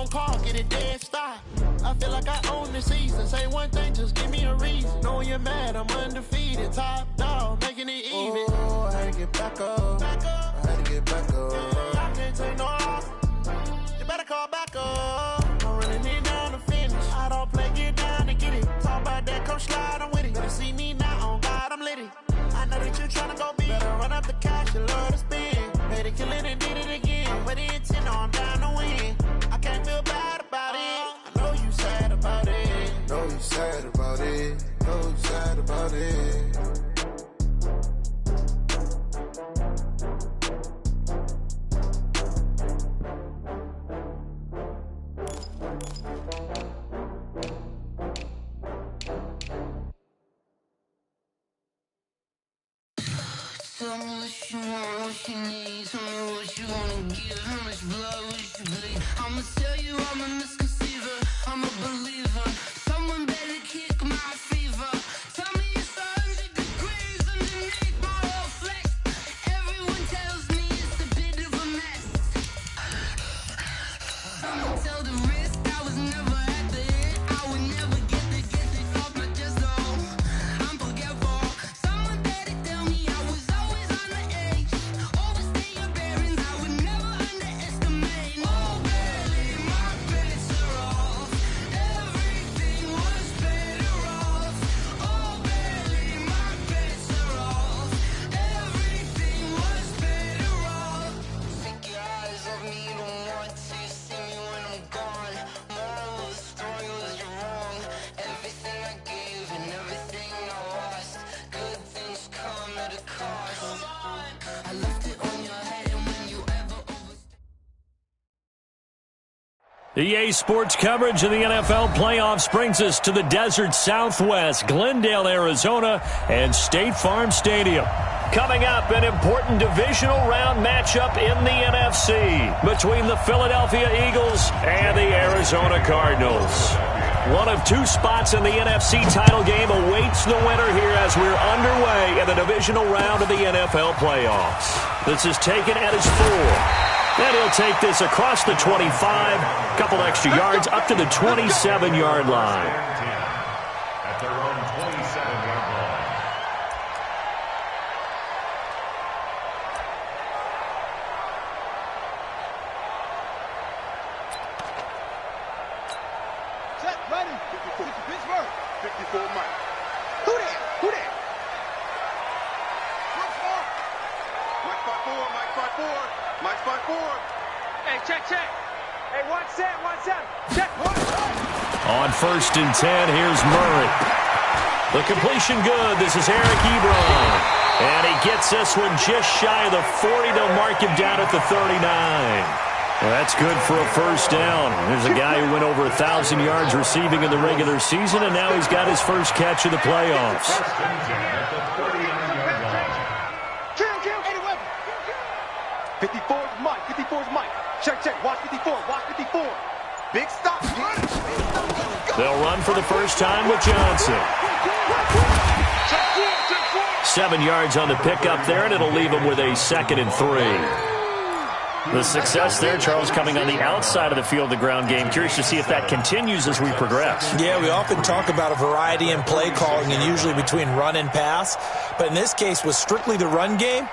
phone call, get a dead stop. I feel like I own the season. Say one thing, just give me a reason. Knowing you're mad, I'm undefeated. Top dog, making it even. Oh, I had to get back up. I had to get back up. I can't take no loss. You better call back up. I'm running it down to finish. I don't play, get down to get it. Talk about that, come slide, I'm with it. Better see me now, on God, I'm litty. I know that you're trying to go big. Better run up the cash, you love to spend. Made it, kill it, and did it again. Put it in 10, I'm down to win. I can't feel bad about it. I know you sad about it. Know you sad about it. Know you sad about it. Tell me what you want, what you need. Tell me what you wanna give. How much blood would you bleed? I'ma tell you I'm a misconceiver. I'm a believer. Someone better kick my fever. Tell me it's 100 degrees underneath my whole flesh. Everyone tells me it's a bit of a mess. I'ma tell the risk I was never at the end. I would never get it off my chest though. I'm forgetful. Someone better tell me I was always on the edge. Overstay your bearings, I would never underestimate. Oh baby, my bets are off. Everything was better off. Oh baby, my bets are off. Everything was better off. Take your eyes off me, don't want to see me when I'm gone. Moral of the story was you're wrong. Everything I gave and everything I lost. Good things come at a cost. I left it on your head and when you ever EA Sports coverage of the NFL playoffs brings us to the desert Southwest, Glendale, Arizona, and State Farm Stadium. Coming up, an important divisional round matchup in the NFC between the Philadelphia Eagles and the Arizona Cardinals. One of two spots in the NFC title game awaits the winner here as we're underway in the divisional round of the NFL playoffs. This is taken at his 4. And he'll take this across the 25, couple extra yards up to the 27-yard line. At their own 27-yard line. Set, ready. 54. Pittsburgh. 54, Mike. Who there? Who there? What's more? Mike 5-4, Mike 5-4. Mike 5-4. Hey, check. Hey, 1-7. Check. On 1st and 10, here's Murray. The completion good. This is Eric Ebron. And he gets this one just shy of the 40. They'll mark him down at the 39. Well, that's good for a first down. There's a guy who went over 1,000 yards receiving in the regular season, and now he's got his first catch of the playoffs. 54 is Mike. 54 is Mike. Check. Watch 54. Watch 54. Big stop. They'll run for the first time with Johnson. 7 yards on the pickup there, and it'll leave him with a 2nd and 3. The success there, Charles, coming on the outside of the field, the ground game. Curious to see if that continues as we progress. Yeah, we often talk about a variety in play calling and usually between run and pass. But in this case, with strictly the run game,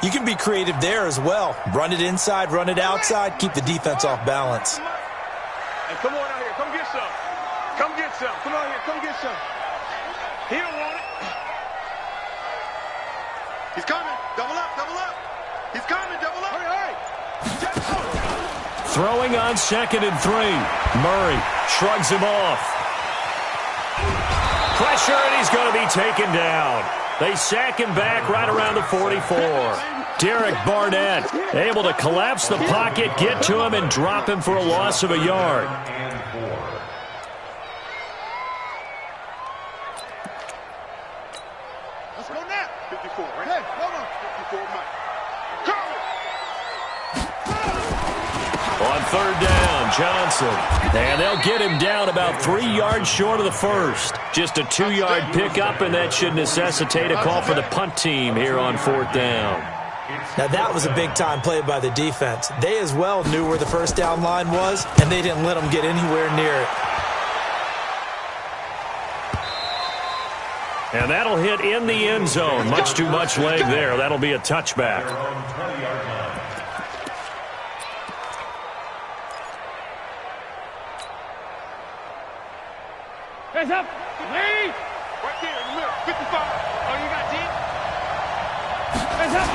you can be creative there as well. Run it inside, run it outside, keep the defense off balance. Hey, come on out here. Come get some. Come get some. Come on here. Come get some. He don't want it. He's coming. Double up. He's coming. Double up. Hurry. Throwing on 2nd and 3. Murray shrugs him off. Pressure, and he's going to be taken down. They sack him back right around the 44. Derek Barnett able to collapse the pocket, get to him, and drop him for a loss of a yard. Let's go now. 54, right? Hey, come on. 54, Mike. On 3rd down, Johnson. And they'll get him down about 3 yards short of the first. Just a 2-yard pickup, and that should necessitate a call for the punt team here on 4th down. Now that was a big-time play by the defense. They as well knew where the first down line was, and they didn't let them get anywhere near it. And that'll hit in the end zone. Much too much leg there. That'll be a touchback. Hands up. Lead. Right there in the middle. 55. Oh, you got deep. Hands up.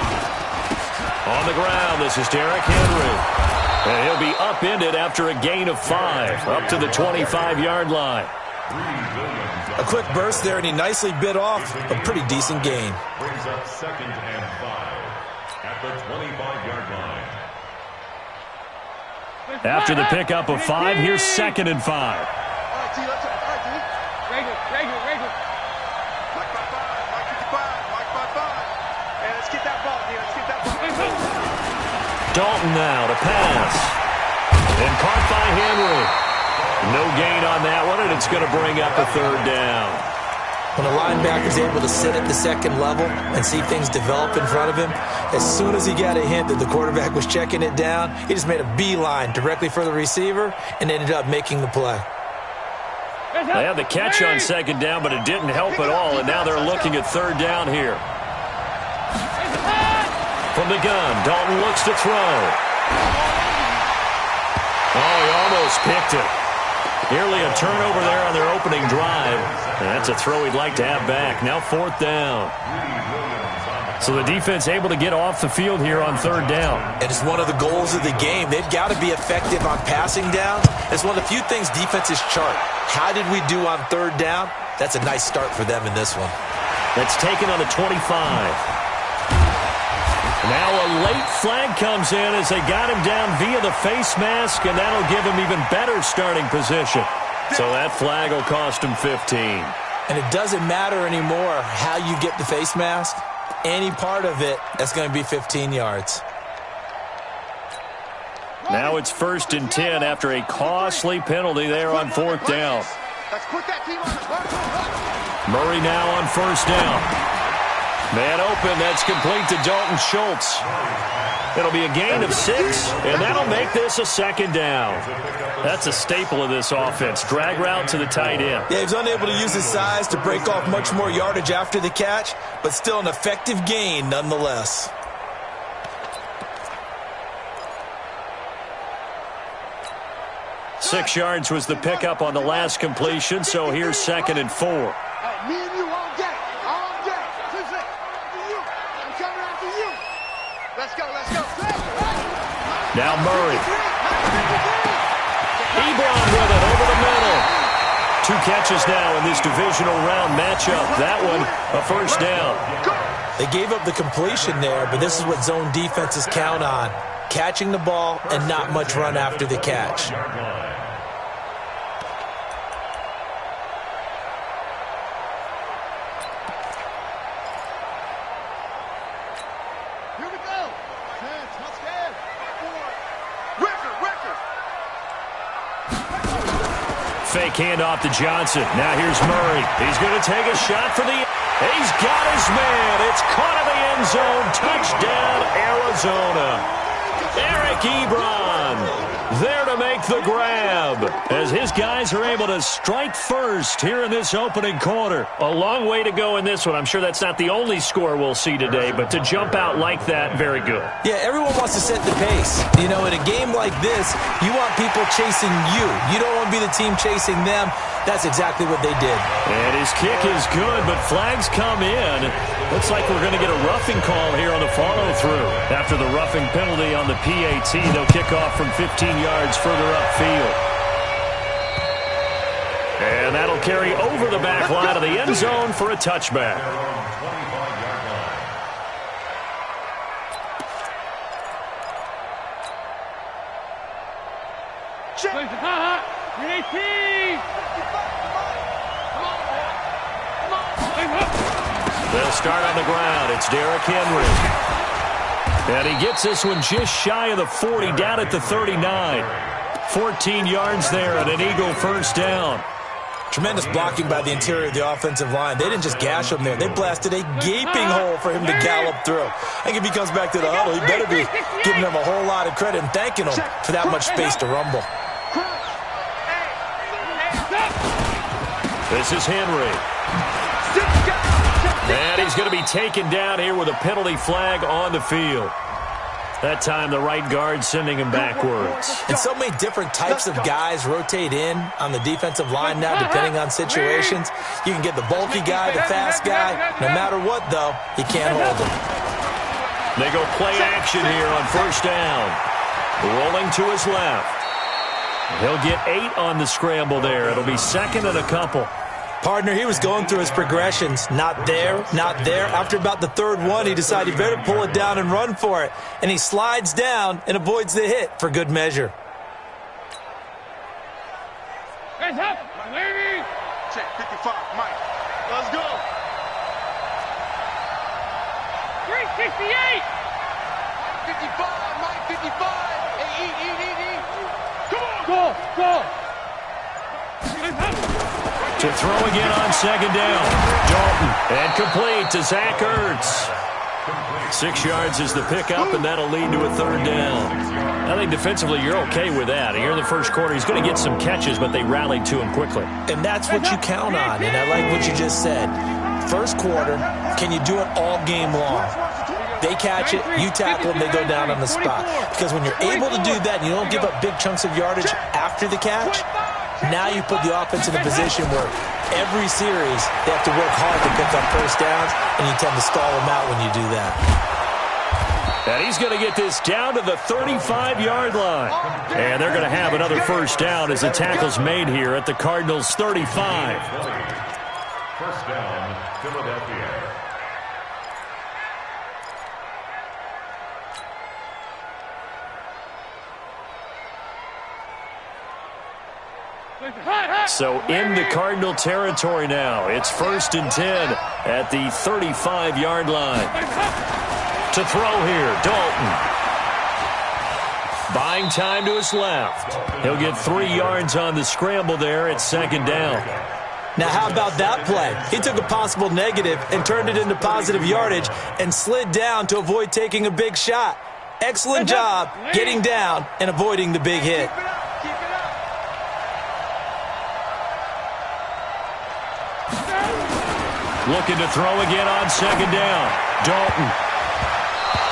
On the ground, this is Derrick Henry. And he'll be upended after a gain of 5, up to the 25-yard line. A quick burst there, and he nicely bit off a pretty decent gain. Brings up 2nd and 5 at the 25-yard line. After the pickup of 5, here's 2nd and 5. All right, T. Let's go. All right, T. Regular. Mike 55. Mike 55. Mike 55. And let's get that ball, D. Let's get that ball. Dalton now to pass. And caught by Henry. No gain on that one, and it's going to bring up a 3rd down. When a linebacker's able to sit at the second level and see things develop in front of him, as soon as he got a hint that the quarterback was checking it down, he just made a beeline directly for the receiver and ended up making the play. They had the catch on 2nd down, but it didn't help at all, and now they're looking at 3rd down here. From the gun, Dalton looks to throw. Oh, he almost picked it. Nearly a turnover there on their opening drive. And that's a throw he'd like to have back. Now 4th down. So the defense able to get off the field here on 3rd down. And it's one of the goals of the game. They've got to be effective on passing down. It's one of the few things defenses chart. How did we do on 3rd down? That's a nice start for them in this one. That's taken on the 25. Now a late flag comes in as they got him down via the face mask, and that'll give him even better starting position. So that flag will cost him 15. And it doesn't matter anymore how you get the face mask. Any part of it, that's going to be 15 yards. Now it's 1st and 10 after a costly penalty there on 4th down. Murray now on 1st down. Man open, that's complete to Dalton Schultz. It'll be a gain of 6, and that'll make this a 2nd down. That's a staple of this offense. Drag route to the tight end. Yeah, he was unable to use his size to break off much more yardage after the catch, but still an effective gain nonetheless. Six yards was the pickup on the last completion, so here's 2nd and 4. Me and you all day. All day. I'm coming after you. Let's go. Now Murray. Ebron with it over the middle. 2 catches now in this divisional round matchup. That one, a 1st down. They gave up the completion there, but this is what zone defenses count on. Catching the ball and not much run after the catch. Fake handoff to Johnson. Now here's Murray. He's going to take a shot for the... He's got his man. It's caught in the end zone. Touchdown, Arizona. Eric Ebron there to make the grab as his guys are able to strike first here in this opening quarter. A long way to go in this one. I'm sure that's not the only score we'll see today, but to jump out like that, very good. Yeah, everyone wants to set the pace. You know, in a game like this, you want people chasing you. You don't want to be the team chasing them. That's exactly what they did. And his kick is good, but flags come in. Looks like we're going to get a roughing call here on the follow-through. After the roughing penalty on the PAT, they'll kick off from 15 yards further upfield. And that'll carry over the back line of the end zone for a touchback. They'll start on the ground. It's Derrick Henry. And he gets this one just shy of the 40, down at the 39. 14 yards there and an Eagle 1st down. Tremendous blocking by the interior of the offensive line. They didn't just gash him there. They blasted a gaping hole for him to gallop through. I think if he comes back to the huddle, he better be giving them a whole lot of credit and thanking them for that much space to rumble. This is Henry. And he's going to be taken down here with a penalty flag on the field. That time the right guard sending him backwards. And so many different types of guys rotate in on the defensive line now, depending on situations. You can get the bulky guy, the fast guy. No matter what, though, you can't hold him. They go play action here on first down. Rolling to his left. He'll get 8 on the scramble there. It'll be second and a couple. Partner, he was going through his progressions. Not there, not there. After about the third one, he decided he better pull it down and run for it. And he slides down and avoids the hit for good measure. Hands up, lady. Check 55, Mike. Let's go. 368. 55, Mike, 55. Hey, eat. Come on. Go. To throw again on second down. Dalton. And complete to Zach Ertz. 6 yards is the pickup, and that'll lead to a third down. I think defensively you're okay with that. Here in the first quarter, he's going to get some catches, but they rallied to him quickly. And that's what you count on, and I like what you just said. First quarter, can you do it all game long? They catch it, you tackle them, they go down on the spot. Because when you're able to do that and you don't give up big chunks of yardage after the catch, now you put the offense in a position where every series they have to work hard to pick up first downs, and you tend to stall them out when you do that. And he's going to get this down to the 35-yard line. And they're going to have another first down as the tackle's made here at the Cardinals' 35. First down, Philadelphia. So in the Cardinal territory now. It's 1st and 10 at the 35-yard line. To throw here, Dalton. Buying time to his left. He'll get 3 yards on the scramble there at second down. Now, how about that play? He took a possible negative and turned it into positive yardage and slid down to avoid taking a big shot. Excellent job getting down and avoiding the big hit. Looking to throw again on second down. Dalton.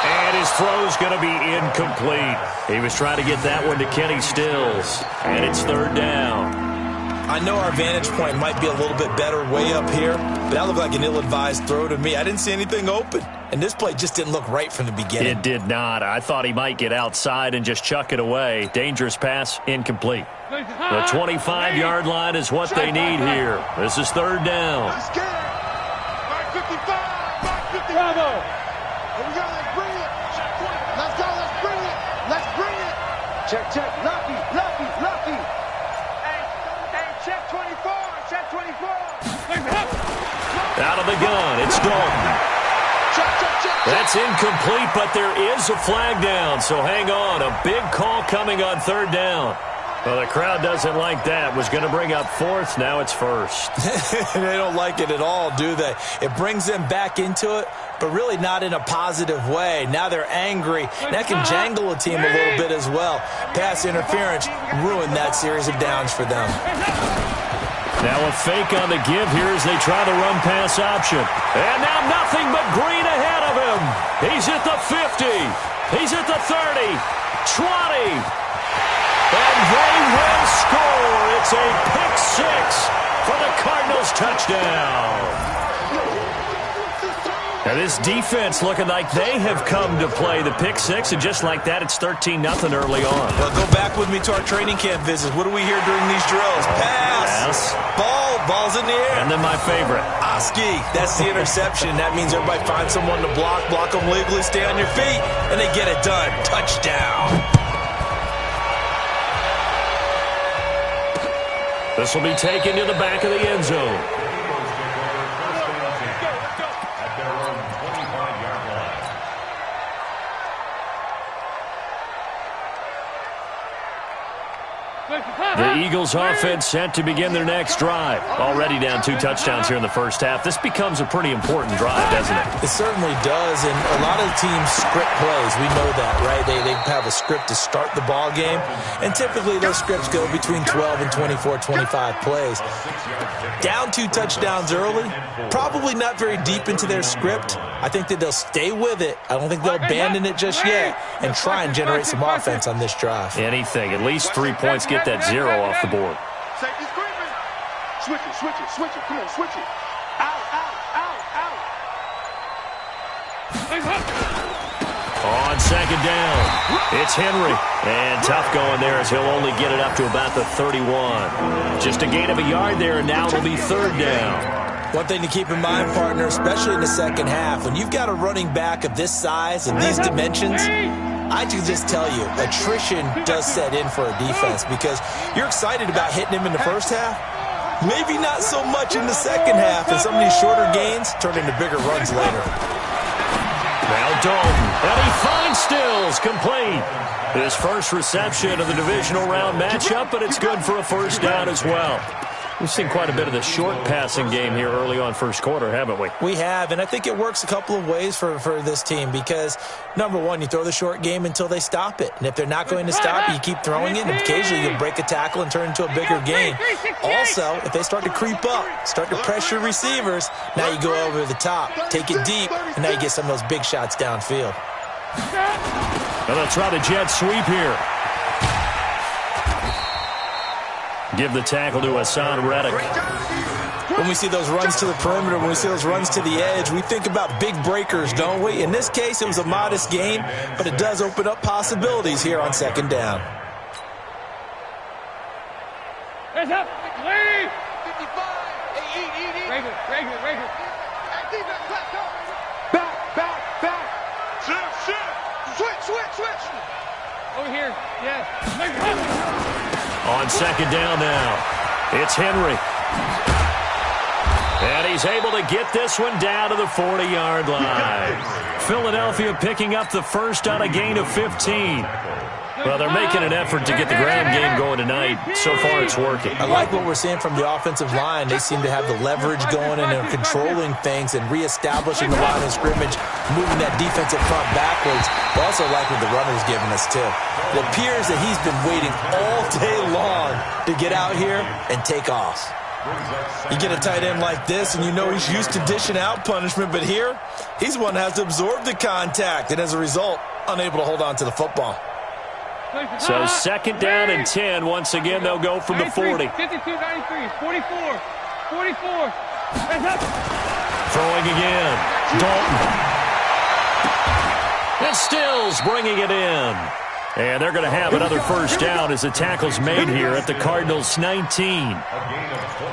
And his throw's going to be incomplete. He was trying to get that one to Kenny Stills. And it's third down. I know our vantage point might be a little bit better way up here, but that looked like an ill-advised throw to me. I didn't see anything open. And this play just didn't look right from the beginning. It did not. I thought he might get outside and just chuck it away. Dangerous pass, incomplete. The 25-yard line is what they need here. This is third down. Let's get it. Mark 55. Mark 55. Bravo. Here we go. Let's bring it. Let's go. Let's bring it. Let's bring it. Check. Lucky. Hey, check 24. Check 24. Out of the gun, it's Dalton. That's incomplete, but there is a flag down, so hang on. A big call coming on third down. Well, the crowd doesn't like that. Was going to bring up fourth. Now it's first. They don't like it at all, do they? It brings them back into it, but really not in a positive way. Now they're angry. That can jangle a team a little bit as well. Pass interference ruined that series of downs for them. Now a fake on the give here as they try the run-pass option. And now nothing but green ahead of him. He's at the 50. He's at the 30. 20. And they will score. It's a pick six for the Cardinals touchdown. Now this defense looking like they have come to play the pick six, and just like that, it's 13-0 early on. Well, go back with me to our training camp visits. What do we hear during these drills? Pass. Ball's in the air. And then my favorite. Oski, that's the interception. That means everybody finds someone to block them legally, stay on your feet, and they get it done. Touchdown. This will be taken to the back of the end zone. The Eagles offense set to begin their next drive. Already down 2 touchdowns here in the first half. This becomes a pretty important drive, doesn't it? It certainly does, and a lot of teams script plays. We know that, right? They have a script to start the ball game, and typically those scripts go between 12 and 24, 25 plays. Down 2 touchdowns early, probably not very deep into their script. I think that they'll stay with it. I don't think they'll abandon it just yet and try and generate some offense on this drive. Anything. At least 3 points, get that 0 off the board. Safety screaming. Switch it, switch it, switch it. Come on, switch it. Out, out, out, out. On second down, it's Henry. And tough going there as he'll only get it up to about the 31. Just a gain of a yard there, and now it'll be 3rd down. One thing to keep in mind, partner, especially in the second half, when you've got a running back of this size and these dimensions, I can just tell you, attrition does set in for a defense because you're excited about hitting him in the first half. Maybe not so much in the second half, and some of these shorter gains turn into bigger runs later. Now Dalton, and he finds Stills, complete. His first reception of the divisional round matchup, but it's good for a first down as well. We've seen quite a bit of the short passing game here early on first quarter, haven't we? We have, and I think it works a couple of ways for this team because, number one, you throw the short game until they stop it. And if they're not going to stop it, you keep throwing it, and occasionally you'll break a tackle and turn into a bigger gain. Also, if they start to creep up, start to pressure receivers, now you go over the top, take it deep, and now you get some of those big shots downfield. Well, they'll try the jet sweep here. Give the tackle to Hassan Reddick. When we see those runs to the perimeter, when we see those runs to the edge, we think about big breakers, don't we? In this case, it was a modest gain, but it does open up possibilities here on second down. Heads up, lead. 55, Regular. Back. Switch. Over here, yes. On second down now, it's Henry. And he's able to get this one down to the 40-yard line. Philadelphia picking up the first on a gain of 15. Well, they're making an effort to get the ground game going tonight. So far, it's working. I like what we're seeing from the offensive line. They seem to have the leverage going, and they're controlling things and reestablishing the line of scrimmage, moving that defensive front backwards. I also like what the runner's giving us, too. It appears that he's been waiting all day long to get out here and take off. You get a tight end like this, and you know he's used to dishing out punishment, but here, he's one that has to absorb the contact, and as a result, unable to hold on to the football. So second down and 10. Once again, they'll go from the 40. 52, 93, 44. Throwing again. Dalton. And Stills bringing it in. And they're going to have another first down as the tackle's made here at the Cardinals' 19.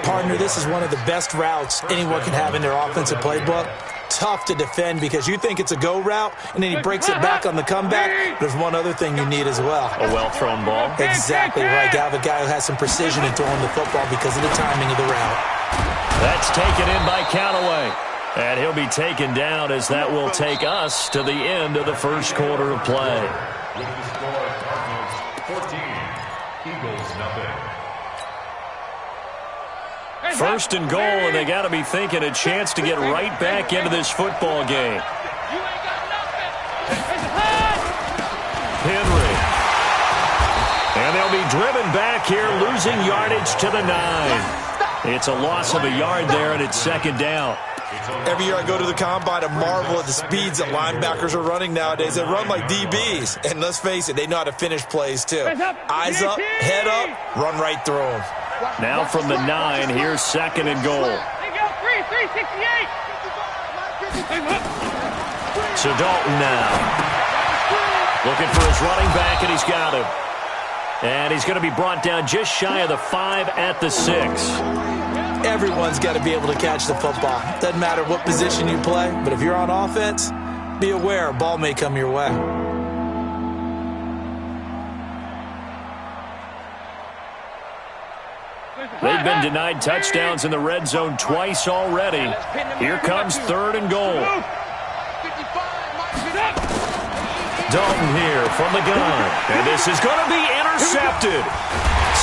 Partner, this is one of the best routes anyone can have in their offensive playbook. Tough to defend because you think it's a go route, and then he breaks it back on the comeback. There's one other thing you need as well. A well-thrown ball. Exactly right. You have a guy who has some precision in throwing the football because of the timing of the route. That's taken in by Callaway. And he'll be taken down as that will take us to the end of the first quarter of play. With the score, Cardinals 14, Eagles nothing. First and goal, and they got to be thinking a chance to get right back into this football game. Henry. And they'll be driven back here, losing yardage to the 9. It's a loss of a yard there, and it's second down. Every year I go to the combine and marvel at the speeds that linebackers are running nowadays. They run like DBs. And let's face it, they know how to finish plays too. Eyes up, head up, run right through them. Now from the 9, here's second and goal. So Dalton now. Looking for his running back, and he's got him. And he's going to be brought down just shy of the 5 at the 6. Everyone's got to be able to catch the football. Doesn't matter what position you play, but if you're on offense, be aware a ball may come your way. They've been denied touchdowns in the red zone twice already. Here comes third and goal. Dalton here from the gun. And this is going to be intercepted.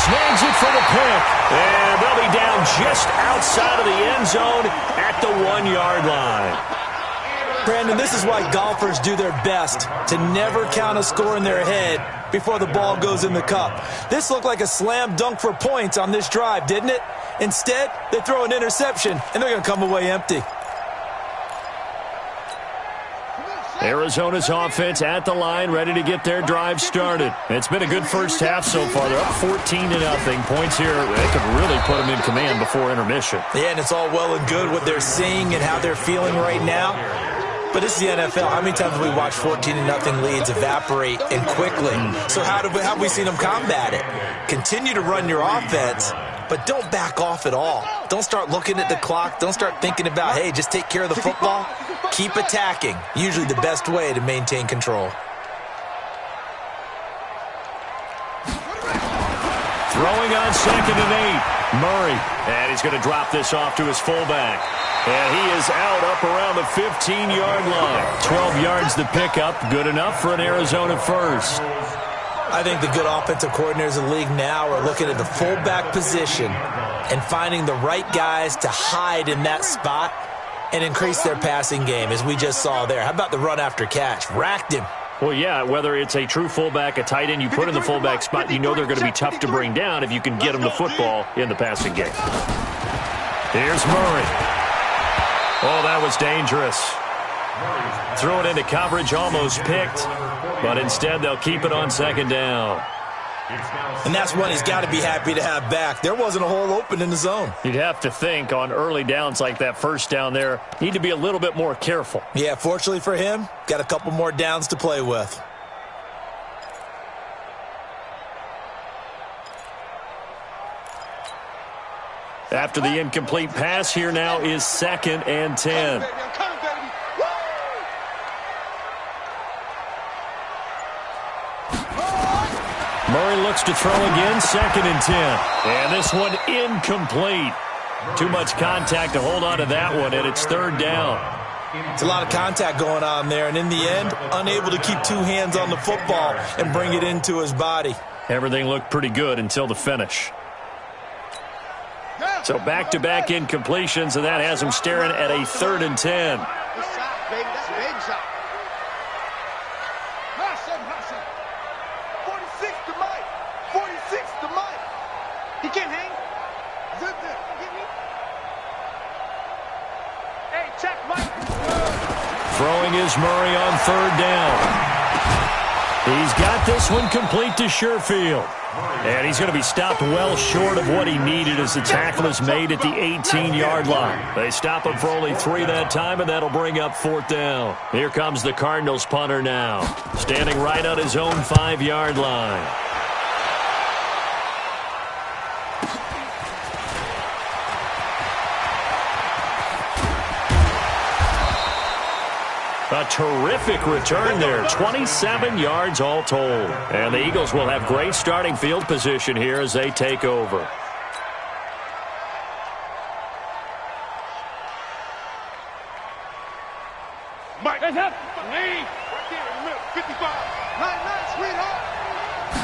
snags it for the pick. And they'll be down just outside of the end zone at the 1-yard line. Brandon, this is why golfers do their best to never count a score in their head before the ball goes in the cup. This looked like a slam dunk for points on this drive, didn't it? Instead, they throw an interception, and they're going to come away empty. Arizona's offense at the line, ready to get their drive started. It's been a good first half so far. They're up 14-0. Points here, they could really put them in command before intermission. Yeah, and it's all well and good what they're seeing and how they're feeling right now. But this is the NFL. How many times have we watched 14-0 leads evaporate and quickly? So how have we seen them combat it? Continue to run your offense, but don't back off at all. Don't start looking at the clock. Don't start thinking about, hey, just take care of the football. Keep attacking. Usually the best way to maintain control. Throwing on 2nd and 8. Murray. And he's going to drop this off to his fullback. And he is out up around the 15-yard line. 12 yards to pick up. Good enough for an Arizona first. I think the good offensive coordinators in the league now are looking at the fullback position and finding the right guys to hide in that spot and increase their passing game, as we just saw there. How about the run after catch? Racked him. Well, yeah, whether it's a true fullback, a tight end, you put in the fullback spot, you know they're going to be tough to bring down if you can get them the football in the passing game. Here's Murray. Oh, that was dangerous. Threw it into coverage, almost picked, but instead they'll keep it on 2nd down. And that's one he's got to be happy to have back. There wasn't a hole open in the zone. You'd have to think on early downs like that first down there, need to be a little bit more careful. Yeah, fortunately for him, got a couple more downs to play with. After the incomplete pass, here now is 2nd and 10. Murray looks to throw again, 2nd and 10. And this one incomplete. Too much contact to hold on to that one, and it's 3rd down. It's a lot of contact going on there, and in the end, unable to keep two hands on the football and bring it into his body. Everything looked pretty good until the finish. So back-to-back incompletions, and that has him staring at a 3rd and 10. He can't hang. Hey, check, Mike. Throwing is Murray on 3rd down. He's got this one complete to Sherfield. And he's going to be stopped well short of what he needed as the tackle is made at the 18-yard line. They stop him for only 3 that time, and that'll bring up 4th down. Here comes the Cardinals punter now, standing right on his own 5-yard line. A terrific return there, 27 yards all told. And the Eagles will have great starting field position here as they take over. Mike, that's up. Lead. Right there in the middle. 55. 9-9, sweetheart.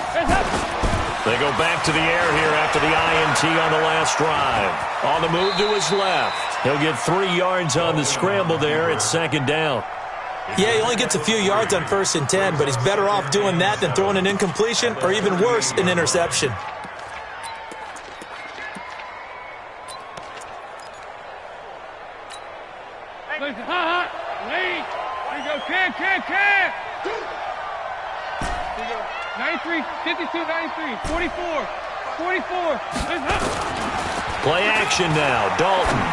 That's up. They go back to the air here after the INT on the last drive. On the move to his left. He'll get 3 yards on the scramble there. It's 2nd down. Yeah, he only gets a few yards on 1st and 10, but he's better off doing that than throwing an incompletion or even worse, an interception. Lead. There you go. Can. There you go. 93, 52, 93, 44. Play action now, Dalton.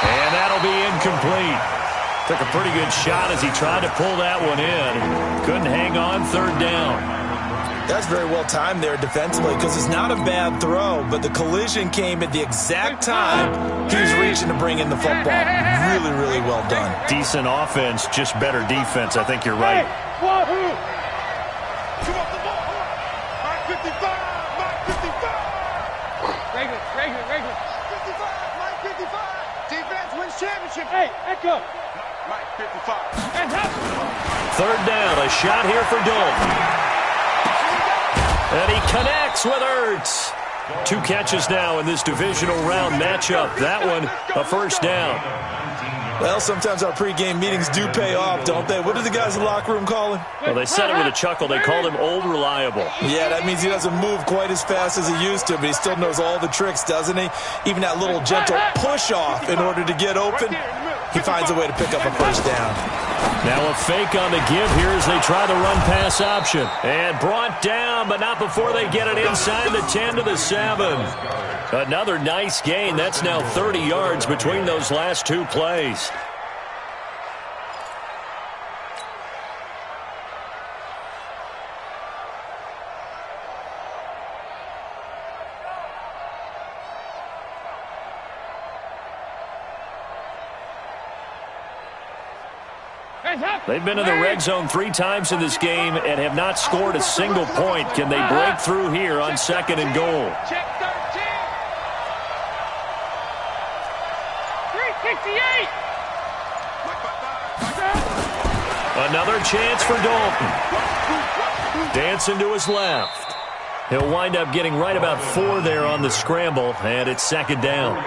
And that'll be incomplete. Took a pretty good shot as he tried to pull that one in. Couldn't hang on, 3rd down. That's very well timed there defensively because it's not a bad throw, but the collision came at the exact time he was reaching to bring in the football. Really, really well done. Decent offense, just better defense. I think you're right. Wahoo! Come on, the ball. Mark 55. Mark 55. Regular. 55. Mark 55. Defense wins championship. Hey, echo. Mike 55. And up. 3rd down, a shot here for Dalton. And he connects with Ertz. 2 catches now in this divisional round matchup. That one, a first down. Well, sometimes our pregame meetings do pay off, don't they? What did the guys in the locker room call him? Well, they said it with a chuckle. They called him Old Reliable. Yeah, that means he doesn't move quite as fast as he used to, but he still knows all the tricks, doesn't he? Even that little gentle push-off in order to get open, he finds a way to pick up a first down. Now a fake on the give here as they try the run-pass option. And brought down, but not before they get it inside the 10 to the 7. Another nice gain. That's now 30 yards between those last 2 plays. They've been in the red zone 3 times in this game and have not scored a single point. Can they break through here on 2nd and goal? Check 13. 368. Another chance for Dalton. Dancing to his left. He'll wind up getting right about 4 there on the scramble, and it's 2nd down.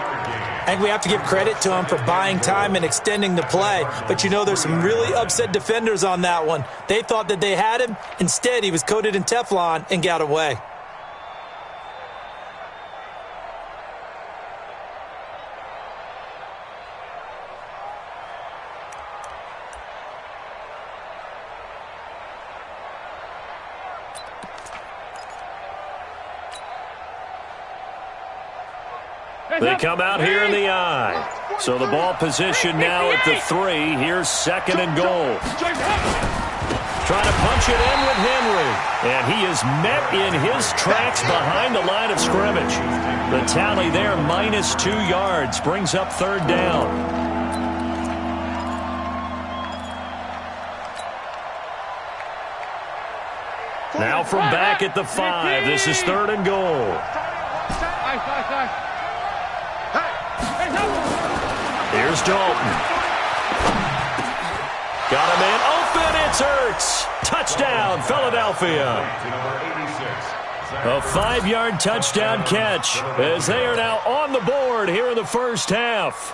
And we have to give credit to him for buying time and extending the play. But you know, there's some really upset defenders on that one. They thought that they had him. Instead, he was coated in Teflon and got away. They come out here in the I. So the ball position now at the 3. Here's 2nd and goal. Trying to punch it in with Henry. And he is met in his tracks behind the line of scrimmage. The tally there, minus 2 yards, brings up 3rd down. Now from back at the 5, this is 3rd and goal. Here's Dalton. Got him in. Open. It's Ertz. Touchdown, Philadelphia. A 5-yard touchdown catch as they are now on the board here in the first half.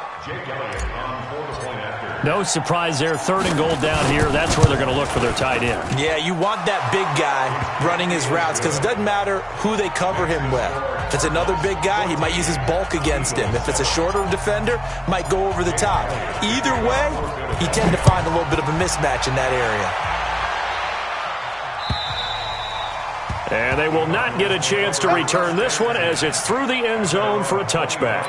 No surprise there. 3rd and goal down here. That's where they're going to look for their tight end. Yeah, you want that big guy running his routes because it doesn't matter who they cover him with. If it's another big guy, he might use his bulk against him. If it's a shorter defender, might go over the top. Either way, you tend to find a little bit of a mismatch in that area. And they will not get a chance to return this one as it's through the end zone for a touchback.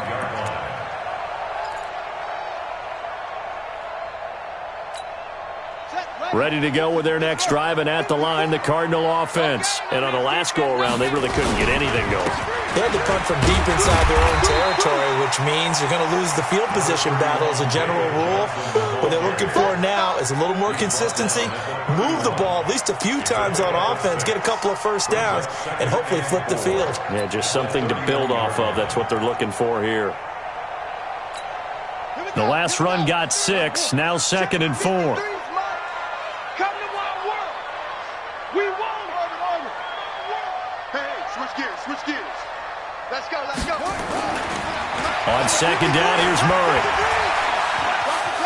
Ready to go with their next drive, and at the line, the Cardinal offense. And on the last go-around, they really couldn't get anything going. They had to punt from deep inside their own territory, which means you're going to lose the field position battle as a general rule. What they're looking for now is a little more consistency, move the ball at least a few times on offense, get a couple of first downs, and hopefully flip the field. Yeah, just something to build off of. That's what they're looking for here. The last run got 6, now 2nd and 4. On 2nd down, here's Murray.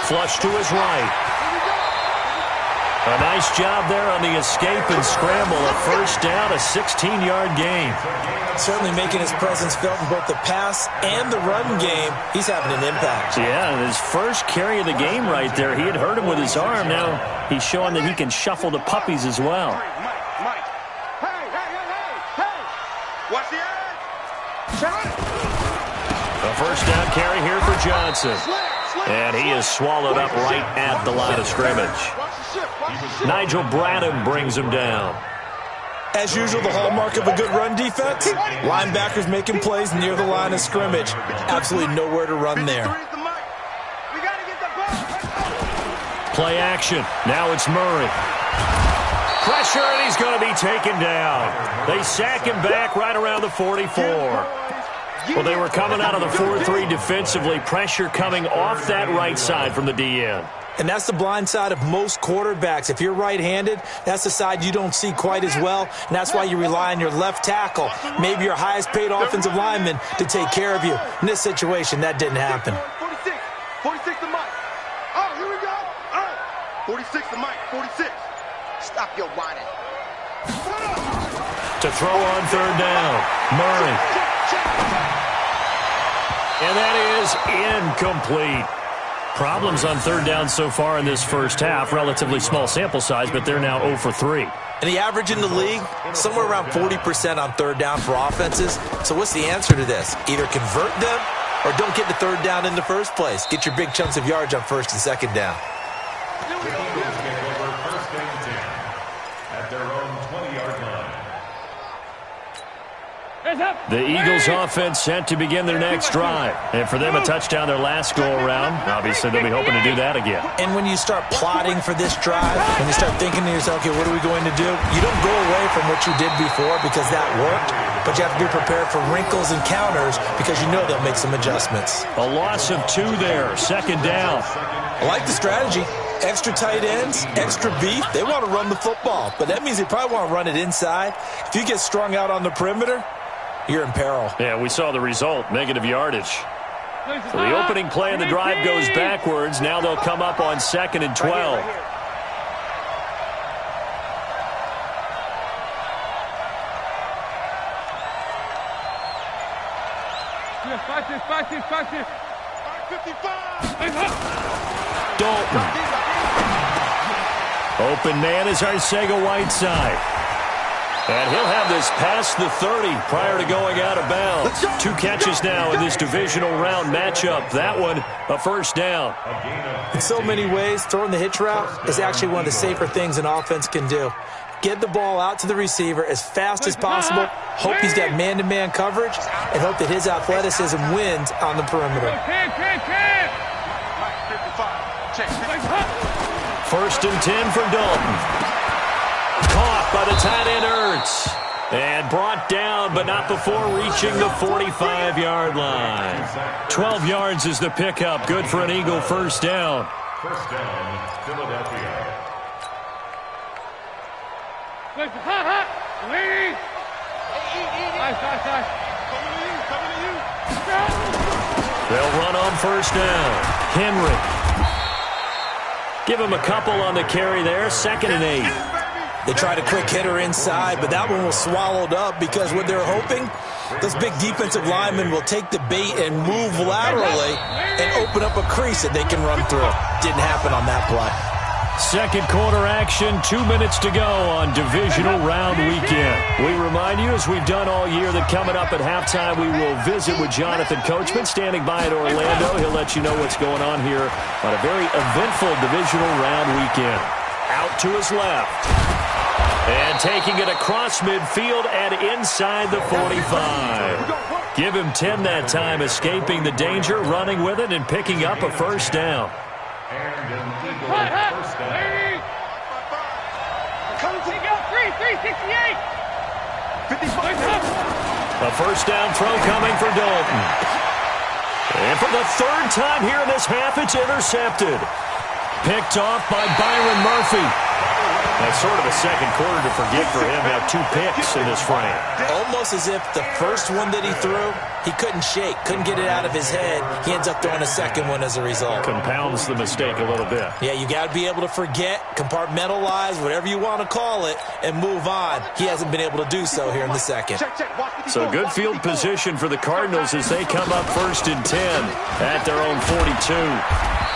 Flush to his right. A nice job there on the escape and scramble. A first down, a 16-yard gain. Certainly making his presence felt in both the pass and the run game. He's having an impact. Yeah, and his first carry of the game right there. He had hurt him with his arm. Now he's showing that he can shuffle the puppies as well. Mike. Hey. Watch the edge. A first down carry here for Johnson. And he is swallowed up right at the line of scrimmage. Nigel Bradham brings him down. As usual, the hallmark of a good run defense, linebackers making plays near the line of scrimmage. Absolutely nowhere to run there. Play action. Now it's Murray. Pressure, and he's going to be taken down. They sack him back right around the 44. Well, they were coming out of the 4-3 defensively. Pressure coming off that right side from the DN. And that's the blind side of most quarterbacks. If you're right-handed, that's the side you don't see quite as well, and that's why you rely on your left tackle, maybe your highest-paid offensive lineman, to take care of you. In this situation, that didn't happen. 46 to Mike. Oh, here we go. All right. 46 to Mike. 46. Stop your whining. To throw on third down, Murray. And that is incomplete. Problems on third down so far in this first half. Relatively small sample size, but they're now 0 for 3. And the average in the league, somewhere around 40% on third down for offenses. So what's the answer to this? Either convert them or don't get the third down in the first place. Get your big chunks of yards on first and second down. At their own 20-yard line. The Eagles offense set to begin their next drive. And for them, a touchdown their last go-around. Obviously, they'll be hoping to do that again. And when you start plotting for this drive, when you start thinking to yourself, okay, what are we going to do? You don't go away from what you did before because that worked, but you have to be prepared for wrinkles and counters because you know they'll make some adjustments. A loss of 2 there, second down. I like the strategy. Extra tight ends, extra beef. They want to run the football, but that means they probably want to run it inside. If you get strung out on the perimeter, you're in peril. Yeah, we saw the result, negative yardage. So the opening play of the drive goes backwards. Now they'll come up on 2nd and 12. Dalton. Open man is Arcega-Whiteside. And he'll have this past the 30 prior to going out of bounds. 2 catches now in this divisional round matchup. That one, a first down. In so many ways, throwing the hitch route is actually one of the safer things an offense can do. Get the ball out to the receiver as fast as possible, hope he's got man-to-man coverage, and hope that his athleticism wins on the perimeter. First and 10 for Dalton. Caught by the tight end Ertz. And brought down, but not before reaching the 45-yard line. 12 yards is the pickup. Good for an Eagle first down. First down, Philadelphia. They'll run on first down. Henry. Give him a couple on the carry there. 2nd and 8. They tried a quick hitter inside, but that one was swallowed up because what they're hoping, those big defensive linemen will take the bait and move laterally and open up a crease that they can run through. Didn't happen on that play. Second quarter action, 2 minutes to go on divisional round weekend. We remind you, as we've done all year, that coming up at halftime, we will visit with Jonathan Coachman standing by in Orlando. He'll let you know what's going on here on a very eventful divisional round weekend. Out to his left. And taking it across midfield and inside the 45. Give him 10 that time, escaping the danger, running with it, and picking up a first down. And an Eagle first down. A first down throw coming for Dalton. And for the 3rd time here in this half, it's intercepted. Picked off by Byron Murphy. That's sort of a second quarter to forget for him. Have 2 picks in this frame. Almost as if the first one that he threw, he couldn't shake, couldn't get it out of his head. He ends up throwing a second one as a result. Compounds the mistake a little bit. Yeah, you got to be able to forget, compartmentalize, whatever you want to call it, and move on. He hasn't been able to do so here in the second. So good field position for the Cardinals as they come up 1st and 10 at their own 42.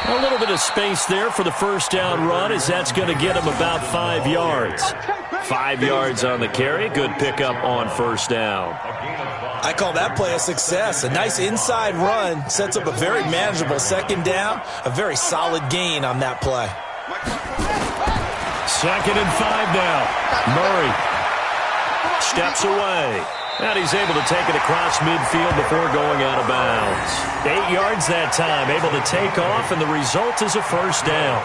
A little bit of space there for the first down run, as that's going to get him about 5 yards. 5 yards on the carry. Good pickup on first down. I call that play a success. A nice inside run sets up a very manageable second down. A very solid gain on that play. 2nd and 5 now. Murray steps away. And he's able to take it across midfield before going out of bounds. 8 yards that time, able to take off, and the result is a first down.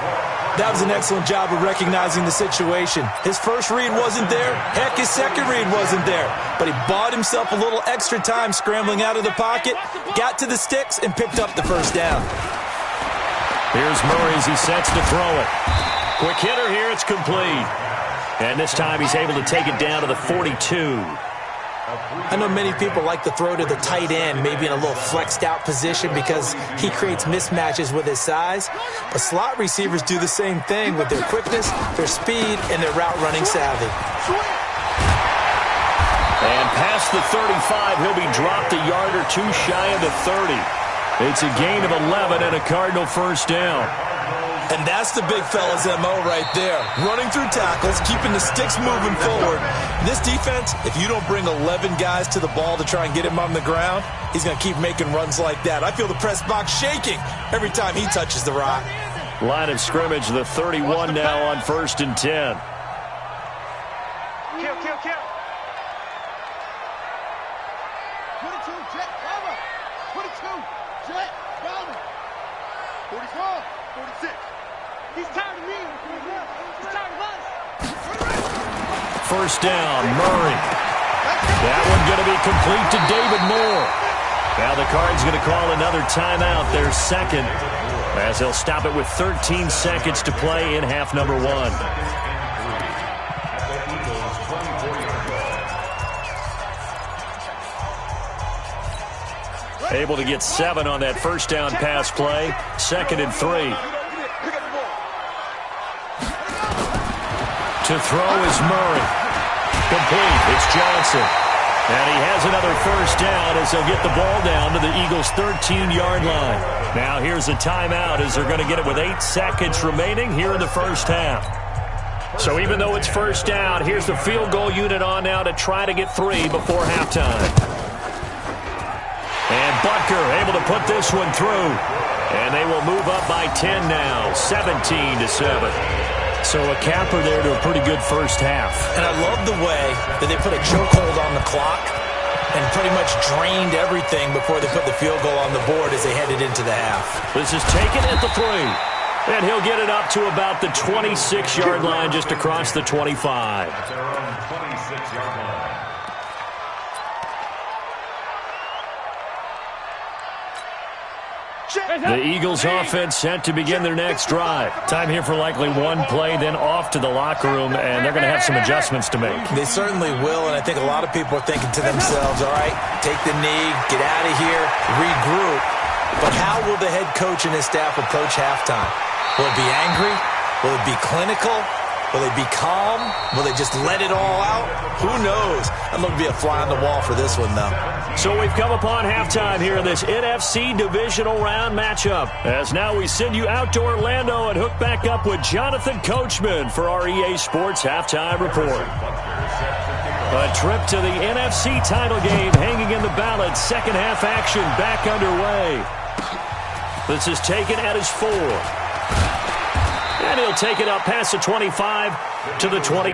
That was an excellent job of recognizing the situation. His first read wasn't there. Heck, his second read wasn't there. But he bought himself a little extra time scrambling out of the pocket, got to the sticks, and picked up the first down. Here's Murray as he sets to throw it. Quick hitter here. It's complete. And this time he's able to take it down to the 42. I know many people like to throw to the tight end, maybe in a little flexed out position because he creates mismatches with his size. But slot receivers do the same thing with their quickness, their speed, and their route running savvy. And past the 35, he'll be dropped a yard or two shy of the 30. It's a gain of 11 and a Cardinal first down. And that's the big fella's MO right there. Running through tackles, keeping the sticks moving forward. This defense, if you don't bring 11 guys to the ball to try and get him on the ground, he's going to keep making runs like that. I feel the press box shaking every time he touches the rock. Line of scrimmage, the 31 now on 1st and 10. Kill, kill, kill. 22, jet, cover. 22, jet, cover. 44, 46. He's tired of me. He's tired of us. First down, Murray. That one going to be complete to David Moore. Now the Cards going to call another timeout, their second, as they'll stop it with 13 seconds to play in half number 1. Able to get 7 on that first down pass play. 2nd and 3. To throw is Murray. Complete. It's Johnson. And he has another first down as they'll get the ball down to the Eagles' 13-yard line. Now here's a timeout as they're going to get it with 8 seconds remaining here in the first half. So even though it's first down, here's the field goal unit on now to try to get 3 before halftime. And Butker able to put this one through. And they will move up by 10 now, 17-7. So a capper there to a pretty good first half. And I love the way that they put a chokehold on the clock and pretty much drained everything before they put the field goal on the board as they headed into the half. This is taken at the 3. And he'll get it up to about the 26-yard line just across the 25. That's around 26-yard line. The Eagles offense set to begin their next drive. Time here for likely one play, then off to the locker room, and they're going to have some adjustments to make. They certainly will, and I think a lot of people are thinking to themselves, all right, take the knee, get out of here, regroup. But how will the head coach and his staff approach halftime? Will it be angry? Will it be clinical? Will they be calm? Will they just let it all out? Who knows? I'd love to be a fly on the wall for this one, though. So we've come upon halftime here in this NFC divisional round matchup. As now we send you out to Orlando and hook back up with Jonathan Coachman for our EA Sports Halftime Report. A trip to the NFC title game hanging in the balance. Second half action back underway. This is taken at his 4. And he'll take it up past the 25 to the 20.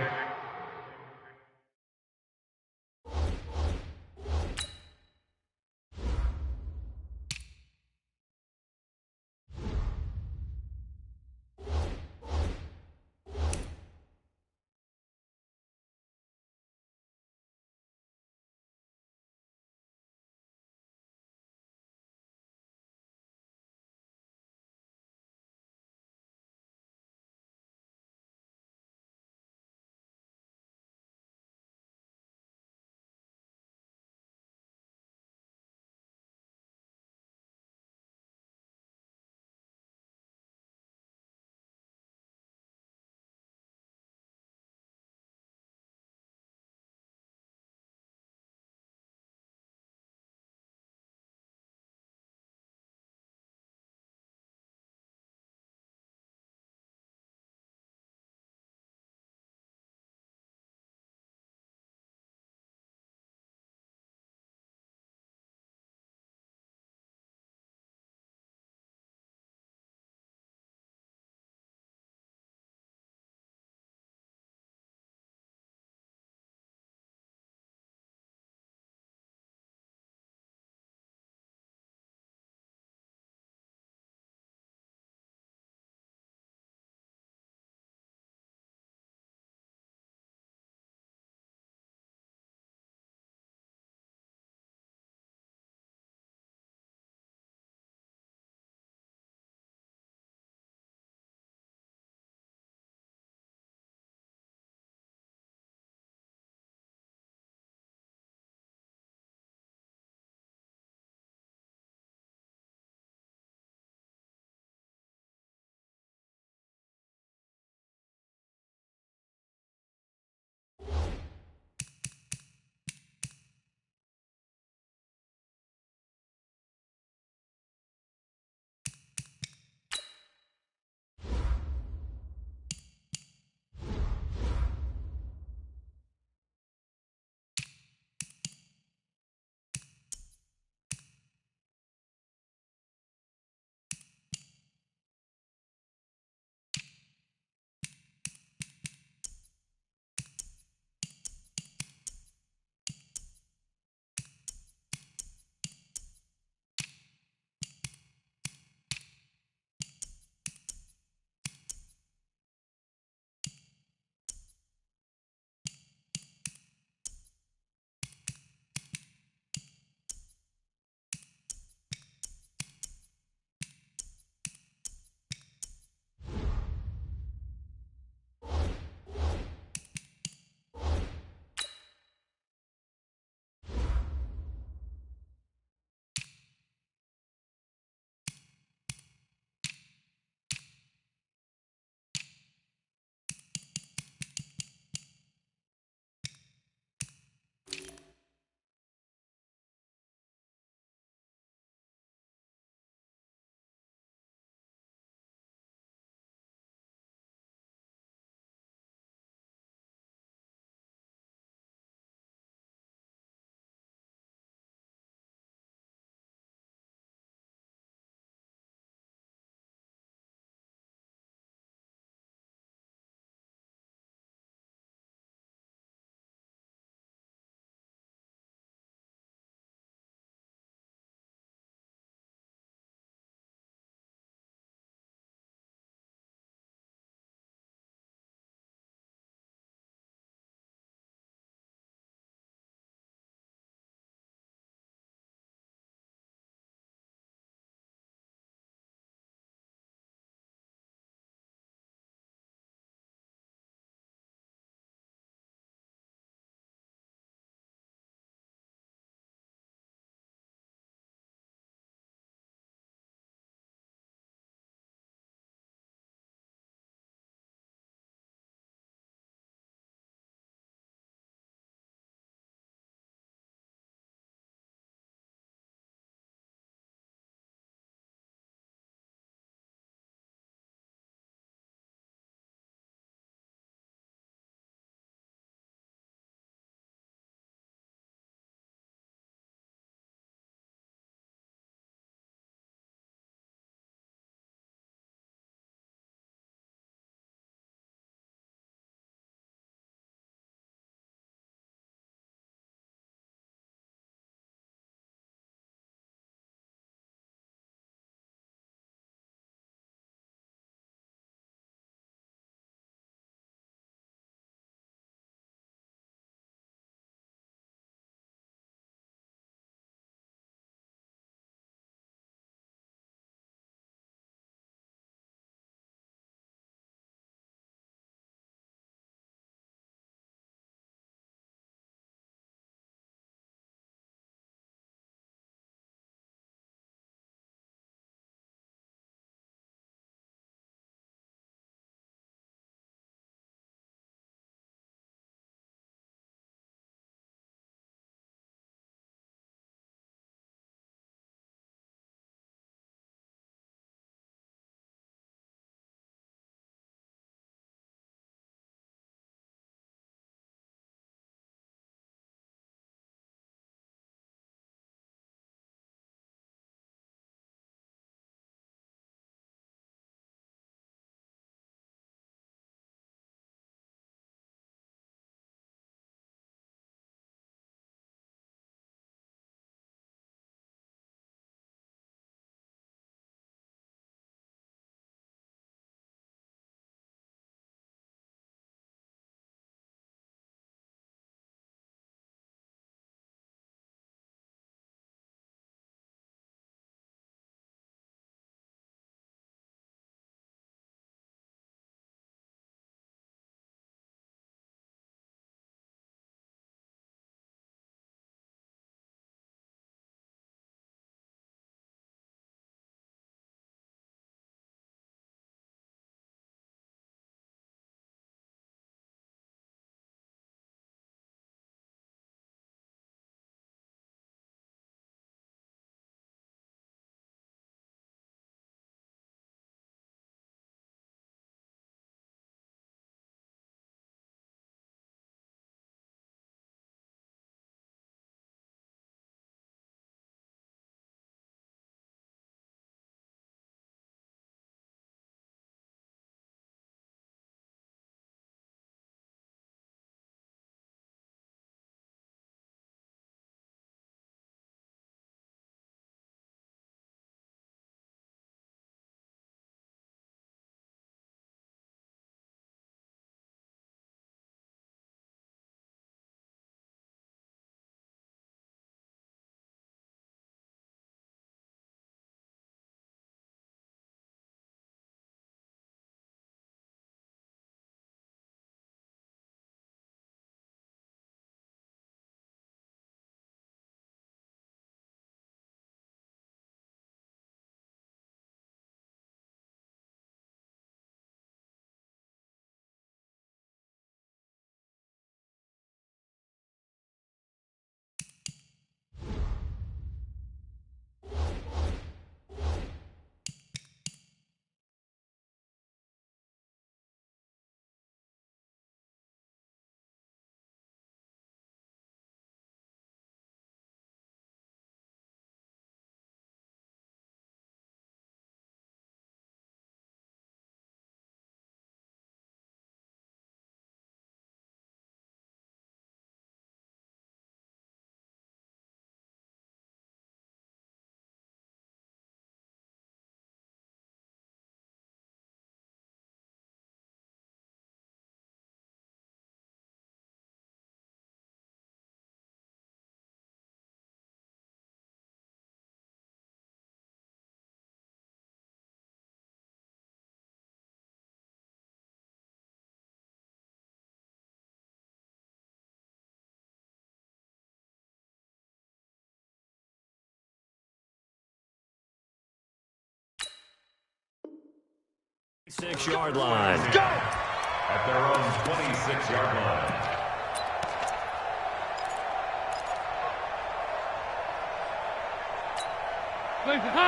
6-yard line. Go! At their own 26-yard line.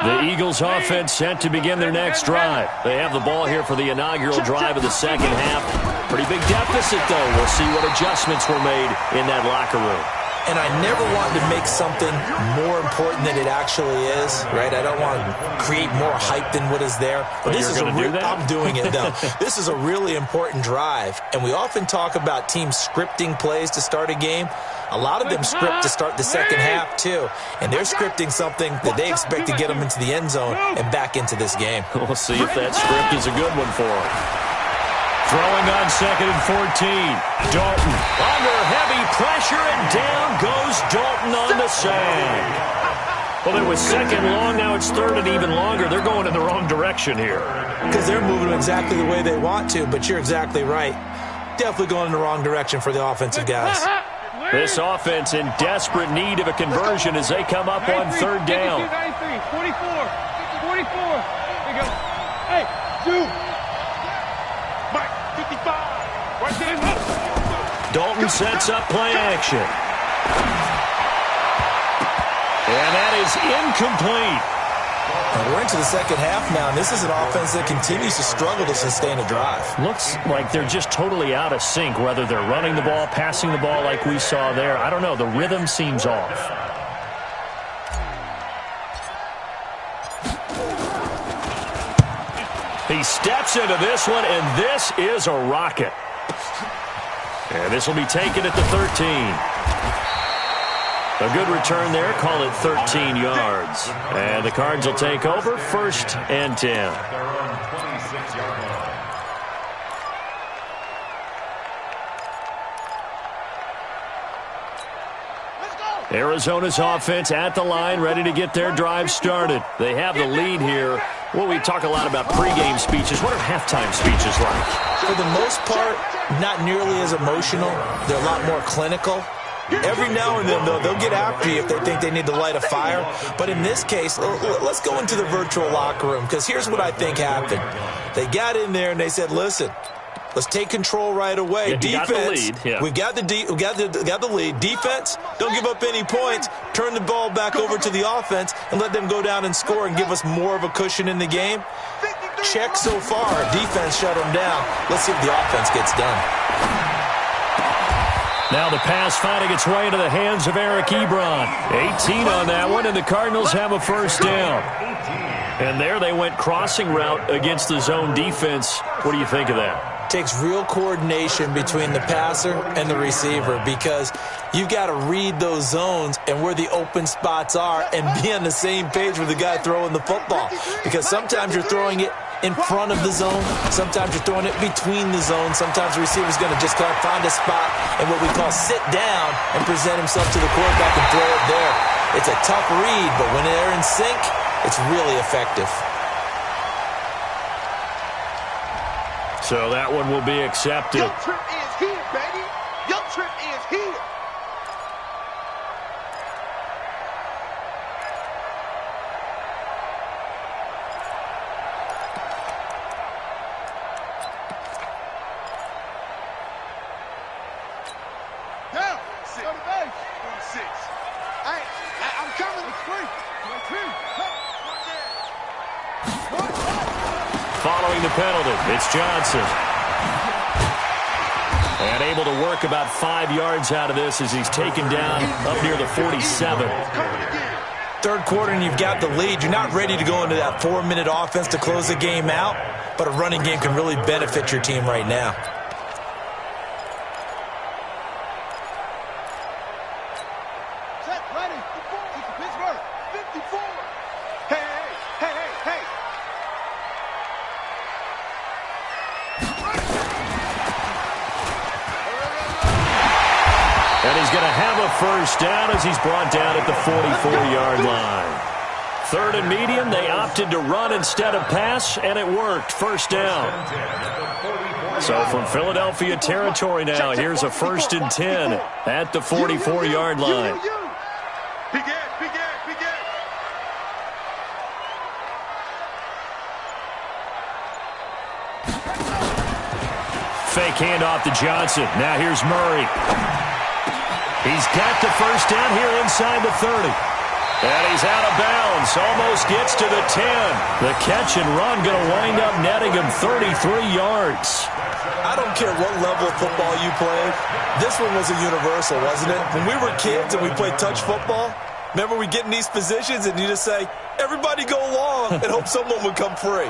The Eagles offense set to begin their next drive. They have the ball here for the inaugural drive of the second half. Pretty big deficit, though. We'll see what adjustments were made in that locker room. And I never want to make something more important than it actually is, right? I don't want to create more hype than what is there. But this is I'm doing it, though. This is a really important drive. And we often talk about teams scripting plays to start a game. A lot of them script to start the second half, too. And they're scripting something that they expect to get them into the end zone and back into this game. We'll see if that script is a good one for them. Throwing on 2nd and 14. Dalton under heavy pressure, and down goes Dalton on the sack. Well, it was 2nd long. Now it's 3rd and even longer. They're going in the wrong direction here. Because they're moving exactly the way they want to, but you're exactly right. Definitely going in the wrong direction for the offensive guys. This offense in desperate need of a conversion as they come up on 3rd down. 44. There you go. Hey, dude. Mike, 55. Right there. Dalton sets up play action. And that is incomplete. And we're into the second half now, and this is an offense that continues to struggle to sustain a drive. Looks like they're just totally out of sync, whether they're running the ball, passing the ball like we saw there. I don't know. The rhythm seems off. He steps into this one, and this is a rocket. And this will be taken at the 13. A good return there. Call it 13 yards. And the Cards will take over 1st and 10. Their own 26-yard line. Arizona's offense at the line, ready to get their drive started. They have the lead here. Well, we talk a lot about pregame speeches. What are halftime speeches like? For the most part, not nearly as emotional. They're a lot more clinical. Every now and then, though, they'll get after you if they think they need to light a fire. But in this case, let's go into the virtual locker room, because here's what I think happened. They got in there and they said, listen, let's take control right away. Yeah, defense, we've got the lead. Defense, don't give up any points. Turn the ball back over to the offense and let them go down and score and give us more of a cushion in the game. Check so far. Defense shut them down. Let's see if the offense gets done. Now the pass finding its way into the hands of Eric Ebron. 18 on that one, and the Cardinals have a 1st down. And there they went crossing route against the zone defense. What do you think of that? Takes real coordination between the passer and the receiver, because you've got to read those zones and where the open spots are and be on the same page with the guy throwing the football. Because sometimes you're throwing it in front of the zone. Sometimes you're throwing it between the zones. Sometimes the receiver's going to just kind of find a spot and what we call sit down and present himself to the quarterback and throw it there. It's a tough read, but when they're in sync, it's really effective. So that one will be accepted. Your trip is here, baby. Your trip is here. Down. 6. 46. I'm coming. It's free. Following the penalty, it's Johnson. And able to work about 5 yards out of this as he's taken down up near the 47. Third quarter and you've got the lead. You're not ready to go into that 4-minute offense to close the game out, but a running game can really benefit your team right now. Set, ready. Pittsburgh. 54. Hey. And he's going to have a 1st down as he's brought down at the 44-yard line. 3rd and medium, they opted to run instead of pass, and it worked. 1st down. So from Philadelphia territory now, here's a 1st and 10 at the 44-yard line. Begin. Fake handoff to Johnson. Now here's Murray. He's got the first down here inside the 30. And he's out of bounds. Almost gets to the 10. The catch and run going to wind up netting him 33 yards. I don't care what level of football you played. This one was a universal, wasn't it? When we were kids and we played touch football, remember we get in these positions and you just say, everybody go long, and hope someone would come free.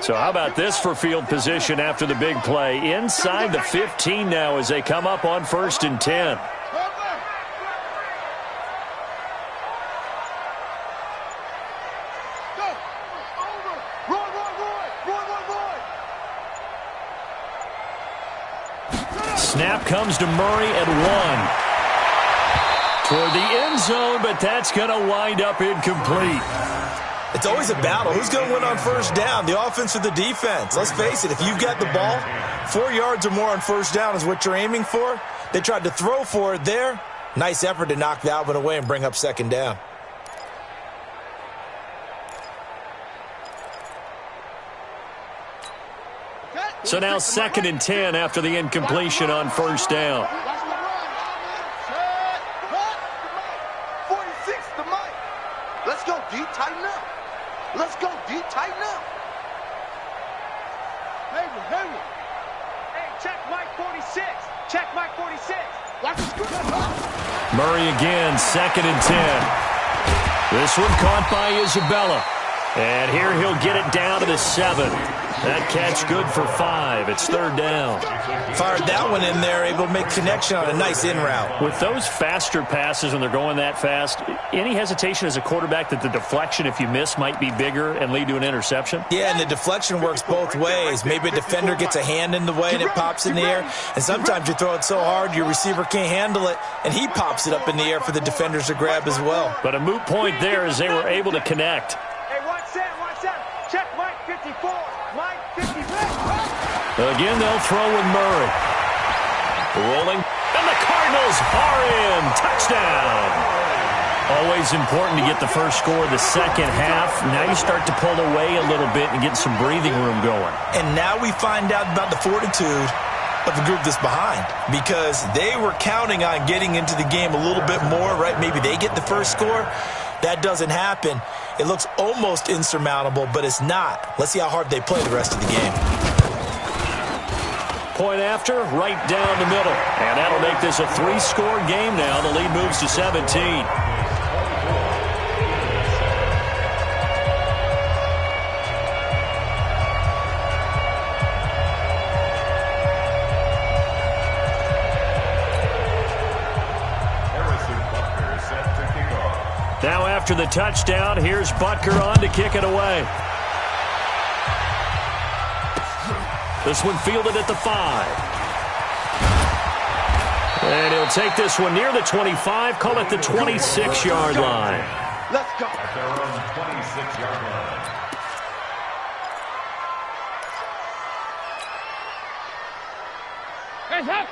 So how about this for field position after the big play? Inside the 15 now as they come up on 1st and 10. Snap comes to Murray at 1. Toward the end zone, but that's going to wind up incomplete. It's always a battle. Who's going to win on 1st down, the offense or the defense? Let's face it, if you've got the ball, 4 yards or more on 1st down is what you're aiming for. They tried to throw for it there. Nice effort to knock that one away and bring up 2nd down. So now 2nd and 10 after the incompletion on 1st down. 46 to Mike. Let's go deep, tighten up. Let's go deep, tighten up. Hey, check Mike 46. Check Mike 46. Watch the screen. Murray again, 2nd and 10. This one caught by Isabella. And here he'll get it down to the 7. That catch good for 5. It's 3rd down. Fired that one in there, able to make connection on a nice in route. With those faster passes when they're going that fast, any hesitation as a quarterback that the deflection, if you miss, might be bigger and lead to an interception? Yeah, and the deflection works both ways. Maybe a defender gets a hand in the way and it pops in the air. And sometimes you throw it so hard your receiver can't handle it, and he pops it up in the air for the defenders to grab as well. But a moot point there as they were able to connect. Hey, watch that. Check Mike 54. Mike 55. Again, they'll throw with Murray. Rolling, and the Cardinals are in. Touchdown. Always important to get the first score of the second half. Now you start to pull away a little bit and get some breathing room going. And now we find out about the fortitude of the group that's behind, because they were counting on getting into the game a little bit more, right? Maybe they get the first score. That doesn't happen. It looks almost insurmountable, but it's not. Let's see how hard they play the rest of the game. Point after, right down the middle. And that'll make this a 3-score game now. The lead moves to 17. Now after the touchdown, here's Butker on to kick it away. This one fielded at the 5. And he'll take this one near the 25, call it the 26-yard line. Let's go. At their own 26-yard line.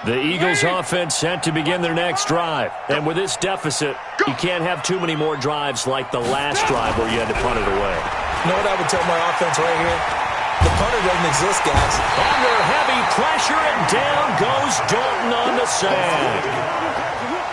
The Eagles offense set to begin their next drive. And with this deficit, you can't have too many more drives like the last drive where you had to punt it away. You know what I would tell my offense right here? The punter doesn't exist, guys. Under heavy pressure, and down goes Dalton on the sack.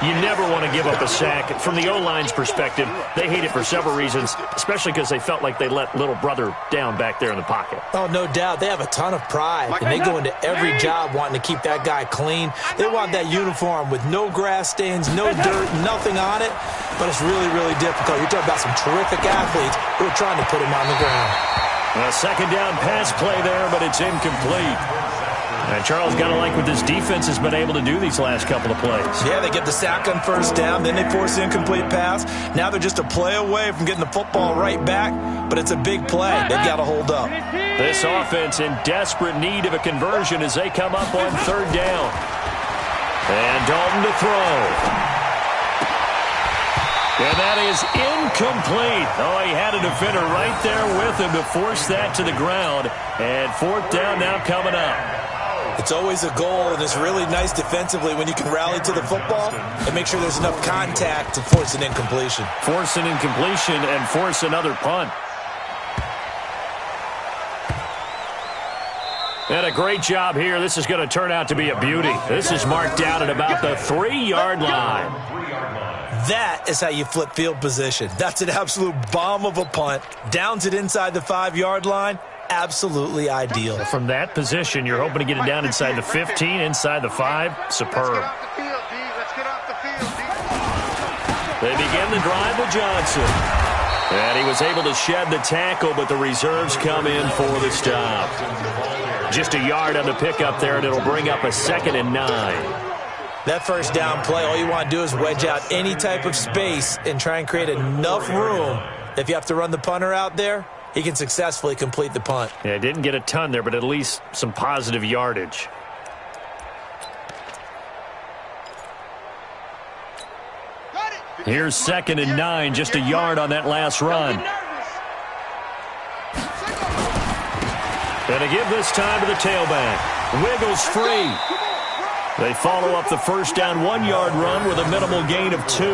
You never want to give up a sack. From the O-line's perspective, they hate it for several reasons, especially because they felt like they let little brother down back there in the pocket. Oh, no doubt. They have a ton of pride, and they go into every job wanting to keep that guy clean. They want that uniform with no grass stains, no dirt, nothing on it, but it's really, really difficult. You're talking about some terrific athletes who are trying to put him on the ground. A second down pass play there, but it's incomplete. And Charles, got to like what this defense has been able to do these last couple of plays. Yeah, they get the sack on first down, then they force the incomplete pass. Now they're just a play away from getting the football right back, but it's a big play. They've got to hold up. This offense in desperate need of a conversion as they come up on third down. And Dalton to throw. And that is incomplete. Oh, he had a defender right there with him to force that to the ground. And fourth down now coming up. It's always a goal, and it's really nice defensively when you can rally to the football and make sure there's enough contact to force an incompletion. Force an incompletion and force another punt. And a great job here. This is going to turn out to be a beauty. This is marked down at about the 3-yard line. That is how you flip field position. That's an absolute bomb of a punt. Downs it inside the 5-yard line. Absolutely ideal. From that position, you're hoping to get it down inside the 15, inside the 5. Superb. They begin the drive with Johnson. And he was able to shed the tackle, but the reserves come in for the stop. Just a yard on the pickup there, and it'll bring up a 2nd and 9. That first down play, all you want to do is wedge out any type of space and try and create enough room. If you have to run the punter out there, he can successfully complete the punt. Yeah, didn't get a ton there, but at least some positive yardage. Here's 2nd and 9, just a yard on that last run. And to give this time to the tailback. Wiggles free. They follow up the first down 1-yard run with a minimal gain of 2.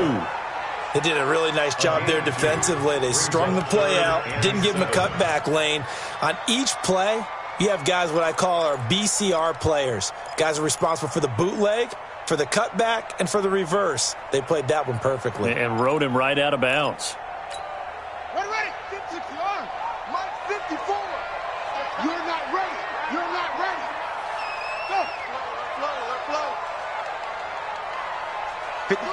They did a really nice job there defensively. They strung the play out, didn't give him a cutback lane. On each play, you have guys what I call our BCR players. Guys are responsible for the bootleg, for the cutback, and for the reverse. They played that one perfectly. And rode him right out of bounds. Ready. 54. Mike 54. You're not ready. You're not ready. Go. Flow. Go. 54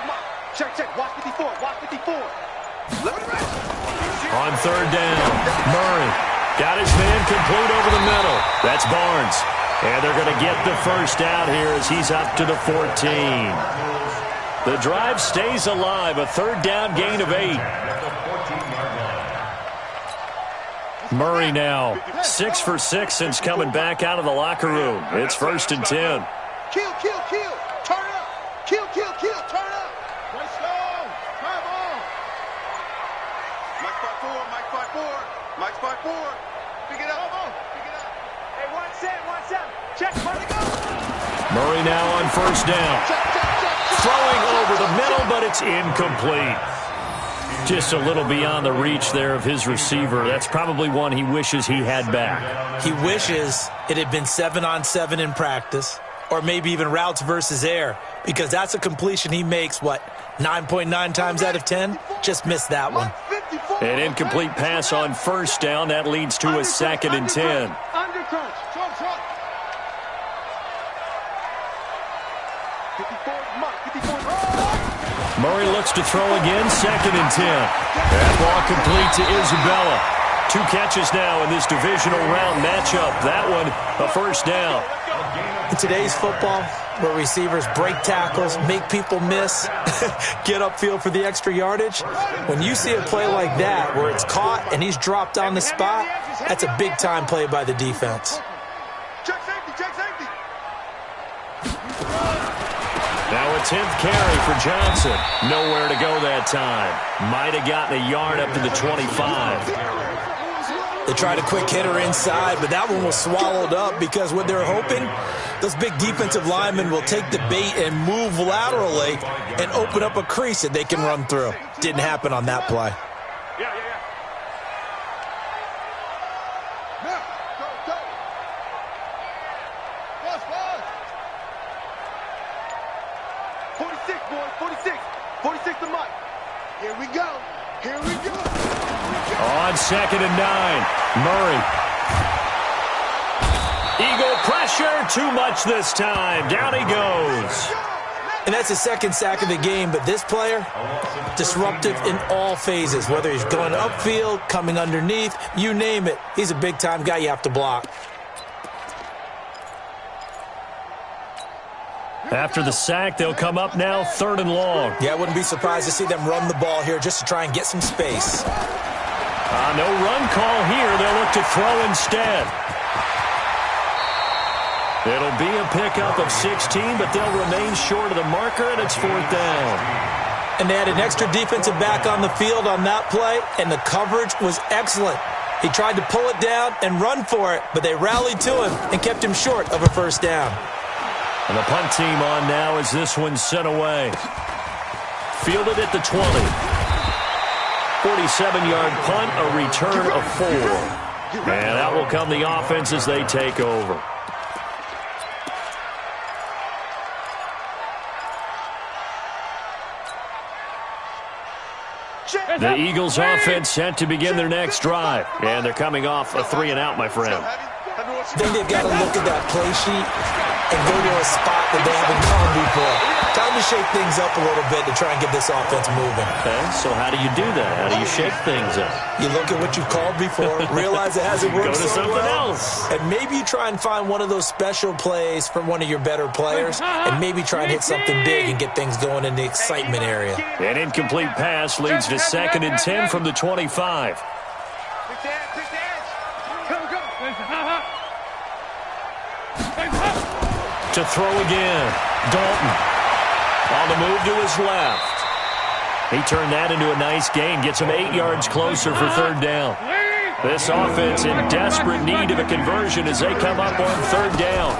Mike. Check. Watch 54. Watch 54. On 3rd down, Murray got his man complete over the middle. That's Barnes. And they're going to get the first down here as he's up to the 14. The drive stays alive, a 3rd down gain of 8. Murray now 6 for 6 since coming back out of the locker room. It's 1st and 10. Kill. Turn up. Kill. Turn up. Let's go. Come on. Mike 5-4. Pick it up. Hey, watch that. Check. Money go. Murray now on 1st down. Throwing over the middle, but it's incomplete. Just a little beyond the reach there of his receiver. That's probably one he wishes he had back. He wishes it had been 7-on-7 in practice, or maybe even routes versus air, because that's a completion he makes, 9.9 times out of 10? Just missed that one. An incomplete pass on 1st down. That leads to a 2nd and 10. Undercrunch. Truck. 54 Mike. 54. Murray looks to throw again, 2nd and 10. That ball complete to Isabella. 2 catches now in this divisional round matchup. That one, a 1st down. In today's football, where receivers break tackles, make people miss, get upfield for the extra yardage, when you see a play like that where it's caught and he's dropped on the spot, that's a big-time play by the defense. Check safety. Now a 10th carry for Johnson. Nowhere to go that time. Might have gotten a yard up to the 25. They tried a quick hitter inside, but that one was swallowed up because what they're hoping, those big defensive linemen will take the bait and move laterally and open up a crease that they can run through. Didn't happen on that play. Yeah. Now, go. Boss. 46, boys. 46 to Mike. Here we go. On 2nd and 9, Murray. Eagle pressure, too much this time. Down he goes. And that's his 2nd sack of the game, but this player, disruptive in all phases, whether he's going upfield, coming underneath, you name it. He's a big-time guy you have to block. After the sack, they'll come up now 3rd and long. Yeah, I wouldn't be surprised to see them run the ball here just to try and get some space. No run call here. They'll look to throw instead. It'll be a pickup of 16, but they'll remain short of the marker, and it's 4th down. And they had an extra defensive back on the field on that play, and the coverage was excellent. He tried to pull it down and run for it, but they rallied to him and kept him short of a first down. And the punt team on now as this one's sent away. Fielded at the 20. 47-yard punt, a return of 4. And out will come the offense as they take over. The Eagles offense set to begin their next drive. And they're coming off a 3-and-out, my friend. I think they've got to look at that play sheet and go to a spot that they haven't gone before. Time to shake things up a little bit to try and get this offense moving. Okay, so how do you do that? How do you shake things up? You look at what you called before, realize it hasn't worked Go to something else. And maybe you try and find one of those special plays from one of your better players, and maybe try and hit something big and get things going in the excitement area. An incomplete pass leads to 2nd and 10 from the 25. To throw again. Dalton on the move to his left. He turned that into a nice gain. Gets him 8 yards closer for 3rd down. This offense in desperate need of a conversion as they come up on 3rd down.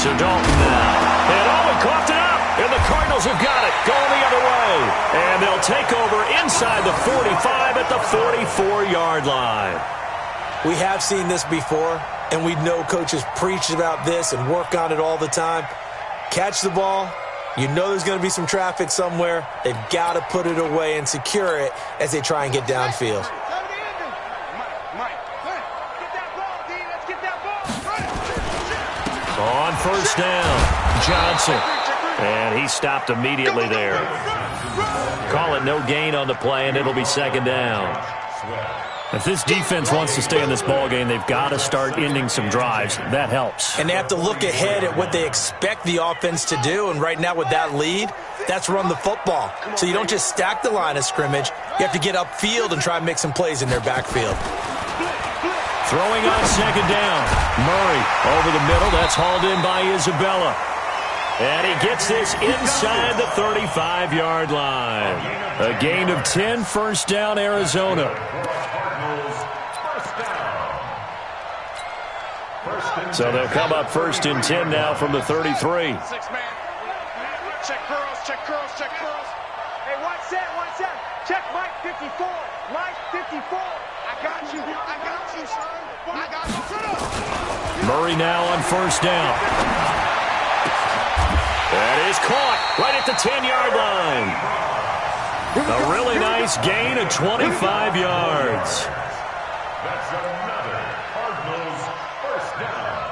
So Dalton now. And he coughed it up. And the Cardinals have got it. Going the other way. And they'll take over inside the 45 at the 44-yard line. We have seen this before, and we know coaches preach about this and work on it all the time. Catch the ball. You know there's going to be some traffic somewhere. They've got to put it away and secure it as they try and get downfield. On 1st down, Johnson. And he stopped immediately there. Call it no gain on the play, and it'll be 2nd down. If this defense wants to stay in this ballgame, they've got to start ending some drives. That helps. And they have to look ahead at what they expect the offense to do. And right now with that lead, that's run the football. So you don't just stack the line of scrimmage. You have to get upfield and try and make some plays in their backfield. Throwing on 2nd down. Murray over the middle. That's hauled in by Isabella. And he gets this inside the 35-yard line. A gain of 10, 1st down, Arizona. So they'll come up 1st and 10 now from the 33. Check curls, check curls, check curls. Hey, one set. Check Mike 54. Mike 54. I got you, son. I got you. Murray now on 1st down. That is caught right at the 10-yard line. A really nice gain of 25 yards. That's another Cardinals 1st down.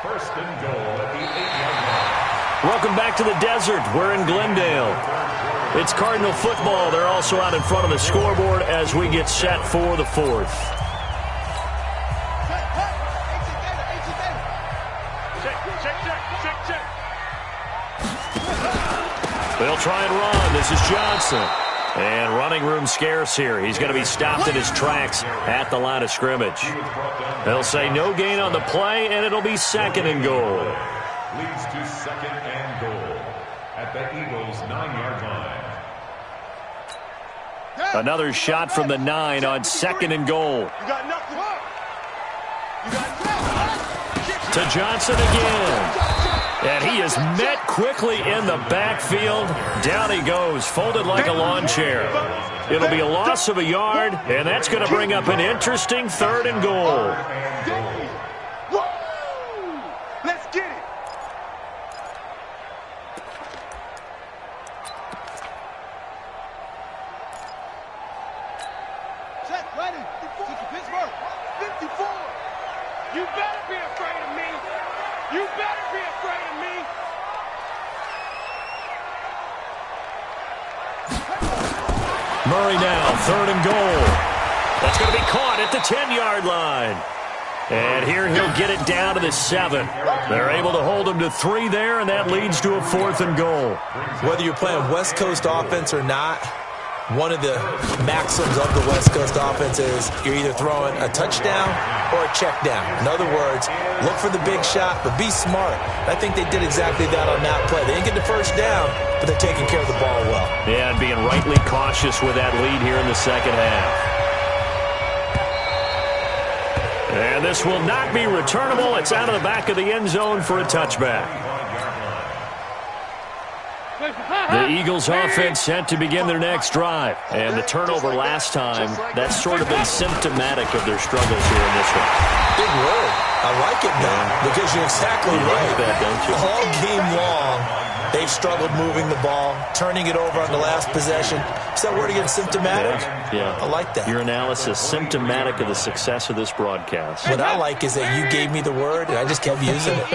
1st and goal at the 8-yard line. Welcome back to the desert. We're in Glendale. It's Cardinal football. They're also out in front of the scoreboard as we get set for the 4th. Check. They'll try and run. This is Johnson. And running room scarce here. He's going to be stopped in his tracks at the line of scrimmage. They'll say no gain on the play, and it'll be 2nd and goal. Leads to 2nd and goal at the Eagles' 9-yard line. Another shot from the 9 on 2nd and goal. You got nothing. To Johnson again. And he is met quickly in the backfield. Down he goes, folded like a lawn chair. It'll be a loss of a yard, and that's going to bring up an interesting 3rd and goal. Let's get it. Check, ready. Pittsburgh. 54. You better be afraid of me. You better be afraid of me. Murray now, 3rd and goal. That's going to be caught at the 10-yard line. And here he'll get it down to the 7. They're able to hold him to 3 there, and that leads to a 4th and goal. Whether you're playing West Coast offense or not, one of the maxims of the West Coast offense is you're either throwing a touchdown or a check down. In other words, look for the big shot, but be smart. I think they did exactly that on that play. They didn't get the first down, but they're taking care of the ball well. Yeah, and being rightly cautious with that lead here in the 2nd half. And this will not be returnable. It's out of the back of the end zone for a touchback. The Eagles offense set to begin their next drive. And the turnover last time, that's sort of been symptomatic of their struggles here in this one. Big word. I like it now because you're exactly right. Like that, don't you? All game long, they've struggled moving the ball, turning it over on the last possession. Is that word again, symptomatic? Yeah. I like that. Your analysis, symptomatic of the success of this broadcast. What I like is that you gave me the word, and I just kept using it.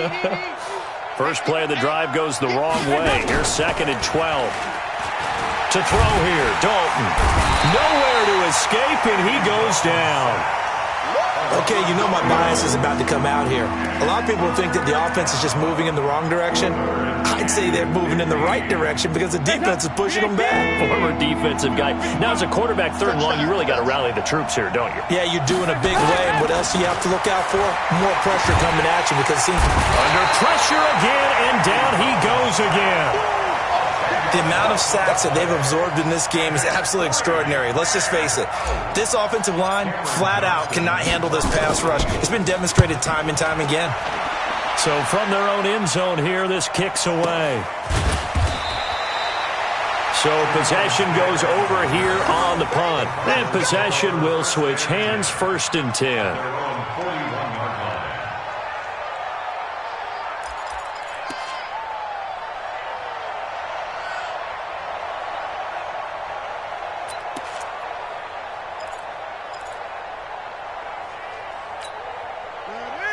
First play of the drive goes the wrong way. Here's 2nd and 12. To throw here, Dalton. Nowhere to escape, and he goes down. Okay, you know my bias is about to come out here. A lot of people think that the offense is just moving in the wrong direction. I'd say they're moving in the right direction because the defense is pushing them back. Former defensive guy. Now, as a quarterback, 3rd and long, you really got to rally the troops here, don't you? Yeah, you're doing a big way. And what else do you have to look out for? More pressure coming at you because it seems... Under pressure again, and down he goes again. The amount of sacks that they've absorbed in this game is absolutely extraordinary. Let's just face it. This offensive line, flat out, cannot handle this pass rush. It's been demonstrated time and time again. So from their own end zone here, this kicks away. So possession goes over here on the punt. And possession will switch hands, 1st and 10.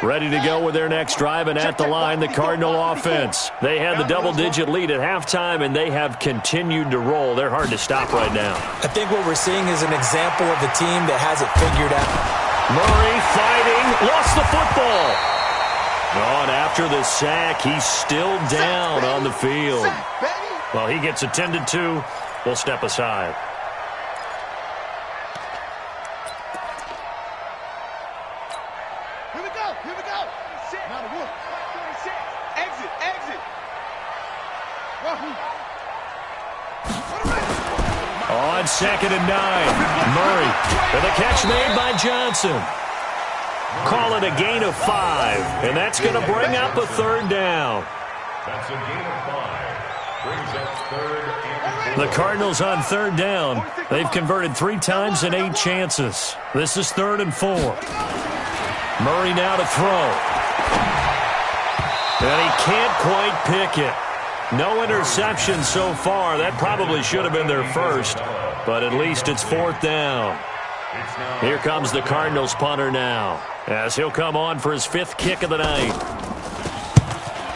Ready to go with their next drive, and at the line, the Cardinal offense. They had the double-digit lead at halftime, and they have continued to roll. They're hard to stop right now. I think what we're seeing is an example of a team that has it figured out. Murray fighting, lost the football. Oh, and after the sack, he's still down on the field. Well, he gets attended to. We'll step aside. On 2nd and 9, Murray with a catch made by Johnson. Call it a gain of 5, and that's going to bring up a 3rd down. That's a gain of 5. Brings up 3rd and 4. The Cardinals on 3rd down. They've converted 3 times in 8 chances. This is 3rd and 4. Murray now to throw. And he can't quite pick it. No interception so far. That probably should have been their first, but at least it's 4th down. Here comes the Cardinals punter now, as he'll come on for his 5th kick of the night.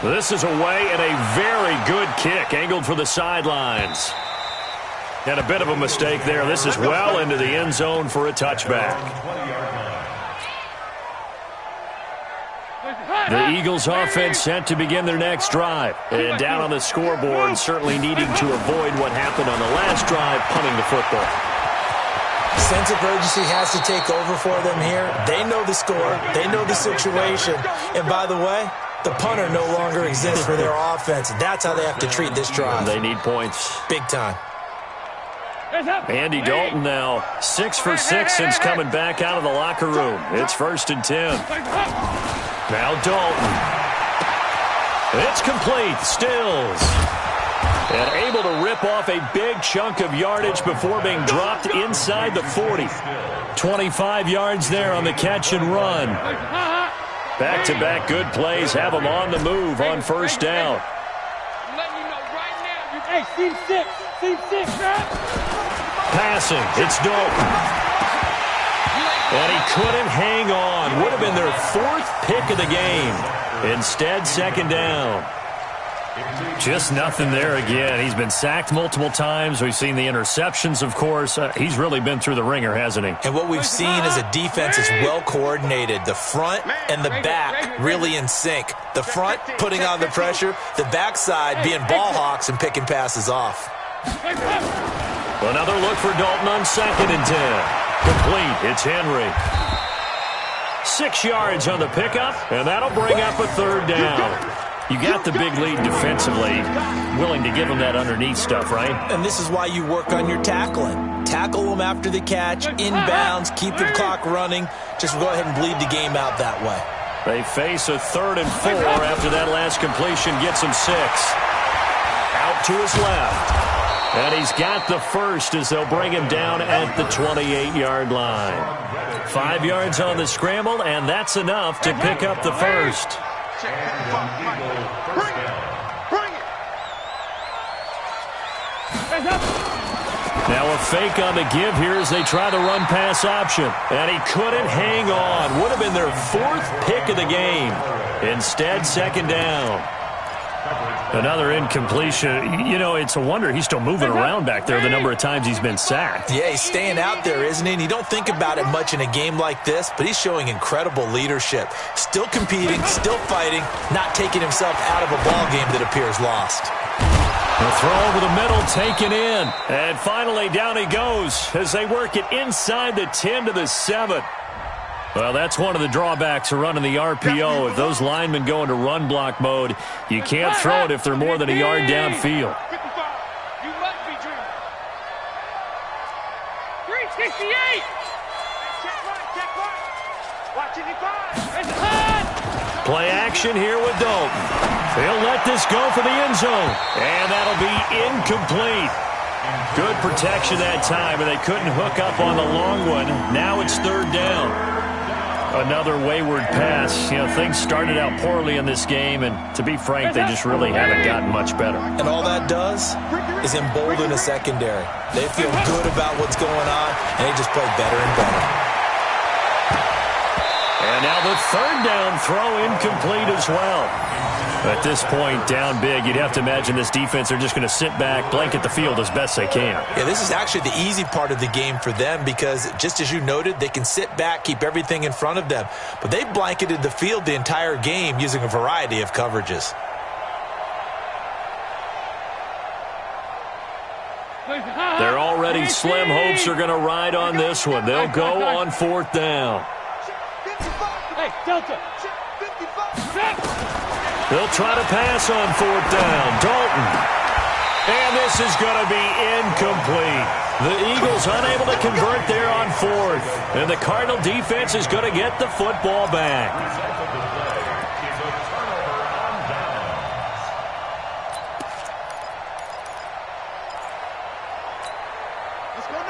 This is away and a very good kick, angled for the sidelines. And a bit of a mistake there. This is well into the end zone for a touchback. The Eagles offense set to begin their next drive. And down on the scoreboard, certainly needing to avoid what happened on the last drive, punting the football. Sense of urgency has to take over for them here. They know the score. They know the situation. And by the way, the punter no longer exists for their offense. That's how they have to treat this drive. They need points. Big time. Andy Dalton now 6 for 6 since coming back out of the locker room. It's 1st and 10. Now Dalton. It's complete. Stills. And able to rip off a big chunk of yardage before being dropped inside the 40. 25 yards there on the catch and run. Back-to-back good plays have them on the move on 1st down. Hey, team 6, Passing. It's Dalton. And he couldn't hang on. Would have been their 4th pick of the game. Instead, 2nd down. Just nothing there again. He's been sacked multiple times. We've seen the interceptions, of course. He's really been through the ringer, hasn't he? And what we've seen is a defense that's well coordinated. The front and the back really in sync. The front putting on the pressure. The backside being ball hawks and picking passes off. Another look for Dalton on 2nd and 10. Complete. It's Henry. 6 yards on the pickup, and that'll bring up a 3rd down. You got the big lead defensively, willing to give them that underneath stuff, right? And this is why you work on your tackling. Tackle them after the catch, inbounds, keep the clock running. Just go ahead and bleed the game out that way. They face a 3rd and 4 after that last completion gets him 6. Out to his left. And he's got the first as they'll bring him down at the 28-yard line. 5 yards on the scramble, and that's enough to pick up the first. Now a fake on the give here as they try the run-pass option. And he couldn't hang on. Would have been their 4th pick of the game. Instead, 2nd down. Another incompletion. You know, it's a wonder he's still moving around back there the number of times he's been sacked. Yeah, he's staying out there, isn't he? And you don't think about it much in a game like this, but he's showing incredible leadership. Still competing, still fighting, not taking himself out of a ball game that appears lost. The throw over the middle taken in. And finally down he goes as they work it inside the 10 to the 7. Well, that's one of the drawbacks of running the RPO. If those linemen go into run block mode, you can't throw it if they're more than a yard downfield. 55. You must be dreaming. 368. Check right. Watch it, 5. Play action here with Dalton. He'll let this go for the end zone. And that'll be incomplete. Good protection that time, and they couldn't hook up on the long one. Now it's 3rd down. Another wayward pass. You know, things started out poorly in this game, and to be frank, they just really haven't gotten much better. And all that does is embolden a secondary. They feel good about what's going on, and they just play better and better. And now the 3rd down throw incomplete as well. At this point, down big, you'd have to imagine this defense are just going to sit back, blanket the field as best they can. Yeah, this is actually the easy part of the game for them because, just as you noted, they can sit back, keep everything in front of them. But they've blanketed the field the entire game using a variety of coverages. They're already slim hopes are going to ride on this one. They'll go on 4th down. Hey, Delta. They'll try to pass on 4th down. Dalton. And this is going to be incomplete. The Eagles unable to convert there on 4th. And the Cardinal defense is going to get the football back.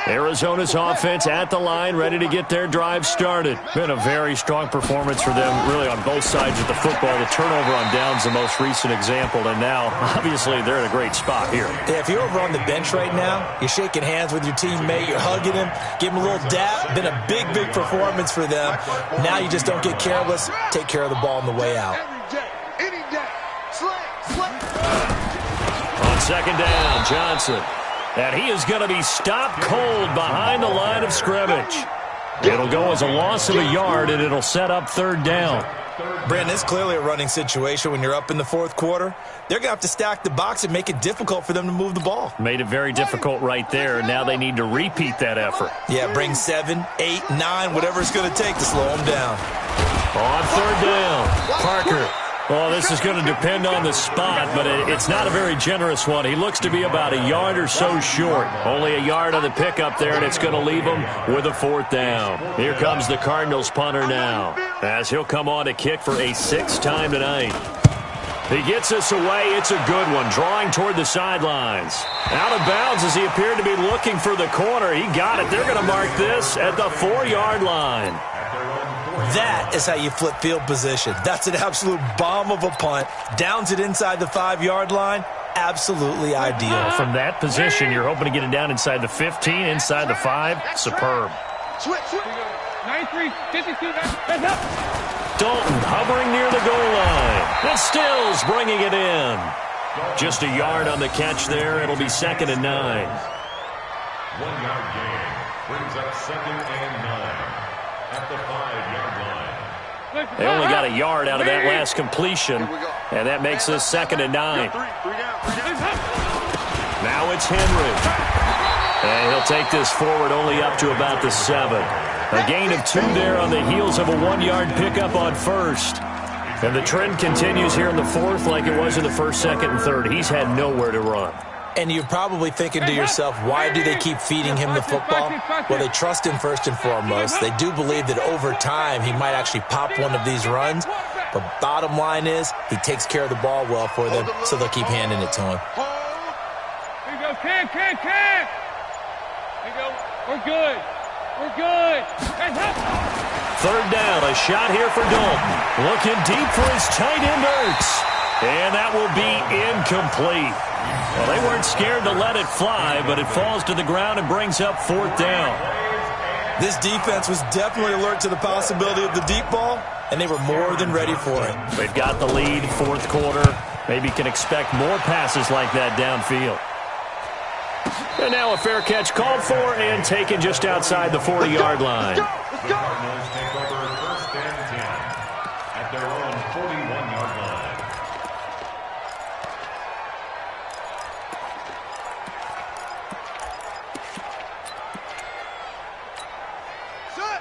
Arizona's offense at the line, ready to get their drive started. Been a very strong performance for them, really on both sides of the football. The turnover on downs, the most recent example, and now, obviously, they're in a great spot here. Yeah, if you're over on the bench right now, you're shaking hands with your teammate, you're hugging him, give him a little dap. Been a big, big performance for them. Now you just don't get careless. Take care of the ball on the way out. Any day. Slam. On 2nd down, Johnson. And he is going to be stopped cold behind the line of scrimmage. It'll go as a loss of a yard, and it'll set up 3rd down. Brandon, it's clearly a running situation when you're up in the 4th quarter. They're going to have to stack the box and make it difficult for them to move the ball. Made it very difficult right there. Now they need to repeat that effort. Yeah, bring 7, 8, 9, whatever it's going to take to slow them down. On 3rd down, Parker. Well, this is going to depend on the spot, but it's not a very generous one. He looks to be about a yard or so short. Only a yard on the pickup there, and it's going to leave him with a 4th down. Here comes the Cardinals punter now, as he'll come on to kick for a 6th time tonight. He gets this away. It's a good one, drawing toward the sidelines. Out of bounds as he appeared to be looking for the corner. He got it. They're going to mark this at the 4-yard line. That is how you flip field position. That's an absolute bomb of a punt. Downs it inside the 5-yard line. Absolutely ideal. From that position, you're hoping to get it down inside the 15, inside the 5. Superb. 93, 52, that's up. Dalton hovering near the goal line. And Stills bringing it in. Just a yard on the catch there. It'll be 2nd and 9. 1-yard gain brings up 2nd and 9. At the 5-yard line. They only got a yard out of that last completion, and that makes this 2nd and 9. Now it's Henry. And he'll take this forward only up to about the 7. A gain of 2 there on the heels of a 1-yard pickup on 1st. And the trend continues here in the fourth like it was in the first, second, and third. He's had nowhere to run. And you're probably thinking to yourself, why do they keep feeding him the football? Well, they trust him first and foremost. They do believe that over time he might actually pop one of these runs. But bottom line is he takes care of the ball well for them, so they'll keep handing it to him. Here you go, Ken. Here you go. We're good. Third down, a shot here for Dalton. Looking deep for his tight end, Ertz. And that will be incomplete. Well, they weren't scared to let it fly, but it falls to the ground and brings up fourth down. This defense was definitely alert to the possibility of the deep ball, and they were more than ready for it. They've got the lead, fourth quarter. Maybe can expect more passes like that downfield. And now a fair catch called for and taken just outside the 40-yard line. The Cardinals take over first and 10 at their own 41-yard line.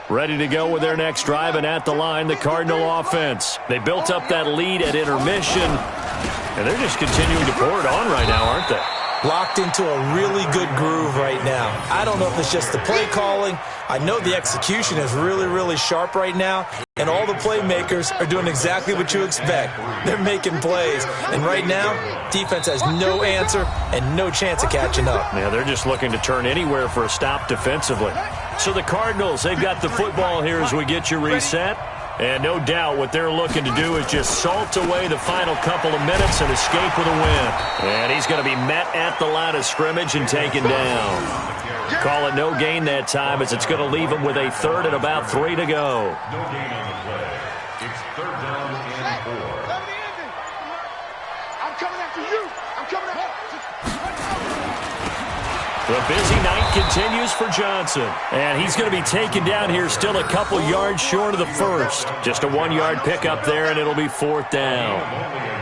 Ready to go with their next drive, and at the line, the Cardinal offense. They built up that lead at intermission, and they're just continuing to pour it on right now, aren't they? Locked into a really good groove right now. I don't know if it's just the play calling. I know the execution is really, really sharp right now, and all the playmakers are doing exactly what you expect. They're making plays, and right now, defense has no answer and no chance of catching up. Yeah, they're just looking to turn anywhere for a stop defensively. So the Cardinals, they've got the football here as we get you reset. And no doubt what they're looking to do is just salt away the final couple of minutes and escape with a win. And he's going to be met at the line of scrimmage and taken down. Call it no gain that time as it's going to leave him with a third and about 3 to go. No gain on the play. It's third down and 4. I'm coming after you. The busy night continues for Johnson. And he's going to be taken down here still a couple yards short of the first. Just a 1-yard pickup there, and it'll be fourth down.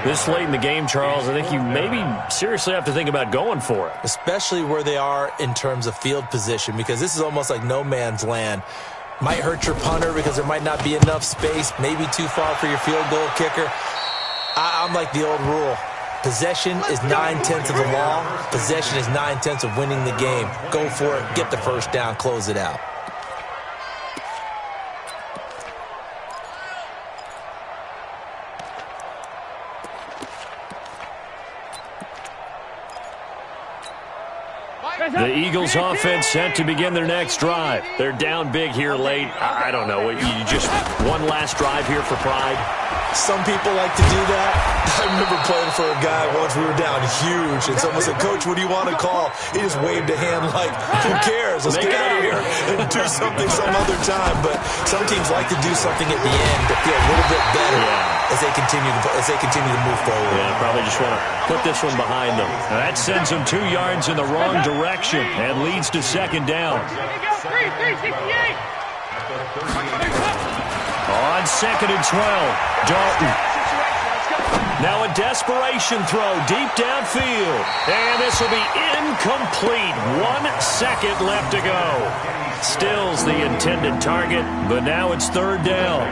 This late in the game, Charles, I think you maybe seriously have to think about going for it. Especially where they are in terms of field position, because this is almost like no man's land. Might hurt your punter because there might not be enough space, maybe too far for your field goal kicker. I'm like the old rule. Possession is 9/10 of the law. Possession is 9/10 of winning the game. Go for it. Get the first down. Close it out. The Eagles offense set to begin their next drive. They're down big here late. I don't know. You just one last drive here for pride. Some people like to do that. I remember playing for a guy once. We were down huge, and someone said, "Coach, what do you want to call?" He just waved a hand like, "Who cares? Let's get out of here and do something some other time." But some teams like to do something at the end to feel a little bit better as they continue to move forward. Yeah, probably just want to put this one behind them. Now that sends them 2 yards in the wrong direction and leads to second down. Here you go, 368. On second and 12, Dalton. Now a desperation throw deep downfield. And this will be incomplete. 1 second left to go. Still's the intended target, but now it's third down.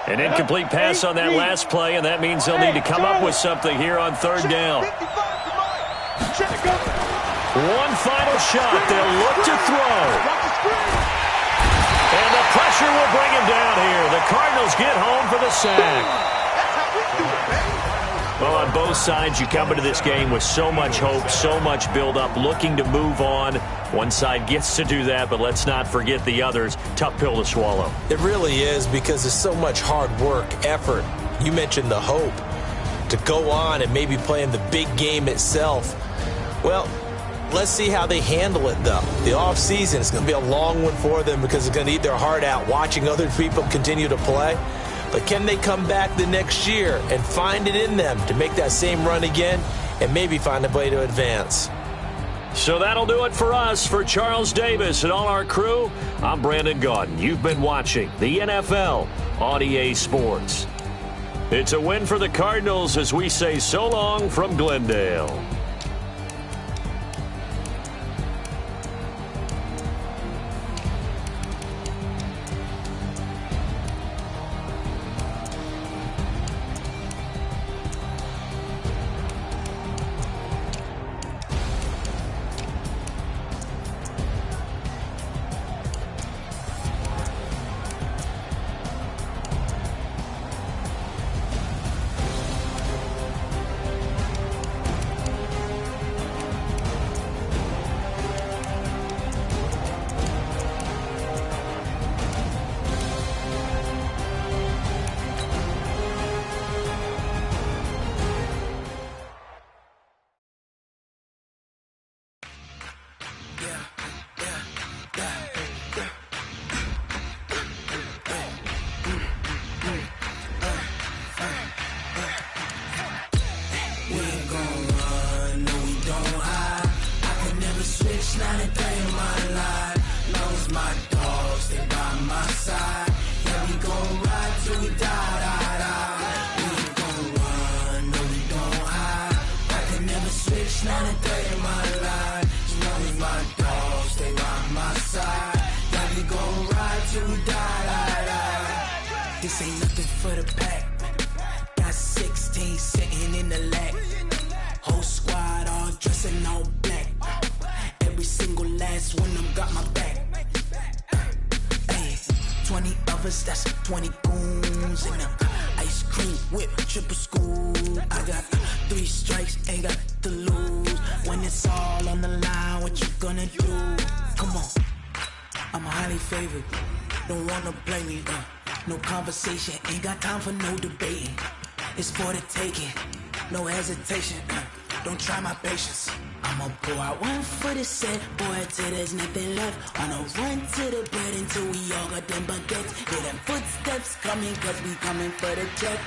An incomplete pass on that last play, and that means they'll need to come up with something here on third down. One final shot. They'll look to throw. And the pressure will bring him down here. The Cardinals get home for the sack. Well, on both sides, you come into this game with so much hope, so much build-up, looking to move on. One side gets to do that, but let's not forget the others. Tough pill to swallow. It really is, because there's so much hard work, effort. You mentioned the hope to go on and maybe play in the big game itself. Well, let's see how they handle it, though. The offseason is going to be a long one for them because it's going to eat their heart out watching other people continue to play. But can they come back the next year and find it in them to make that same run again and maybe find a way to advance? So that'll do it for us. For Charles Davis and all our crew, I'm Brandon Gaudin. You've been watching the NFL on EA Sports. It's a win for the Cardinals as we say so long from Glendale. That's when I got my back. 20 of us, that's 20 goons in them. Ice cream whip, triple scoop. I got 3 strikes, ain't got to lose. When it's all on the line, what you gonna do? Come on, I'm highly favored. Don't wanna play me, no conversation, ain't got time for no debating. It's for the taking, no hesitation. Don't try my patience. I'ma pour out one for the set, boy, till there's nothing left. On a run to the bread until we all got them baguettes. Hear them footsteps coming, cause we coming for the check.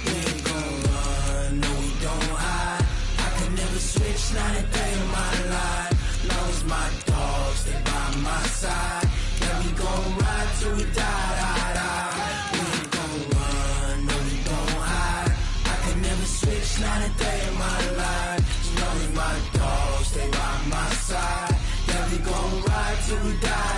We ain't gon' run, no we don't hide. I can never switch, not a day in my life. Long as my dogs, they by my side. Yeah, we gon' ride till we die. We ain't gon' run, no we don't hide. I can never switch, not a day in my life. As long as my dogs, they by my side. Yeah, we gon' ride till we die.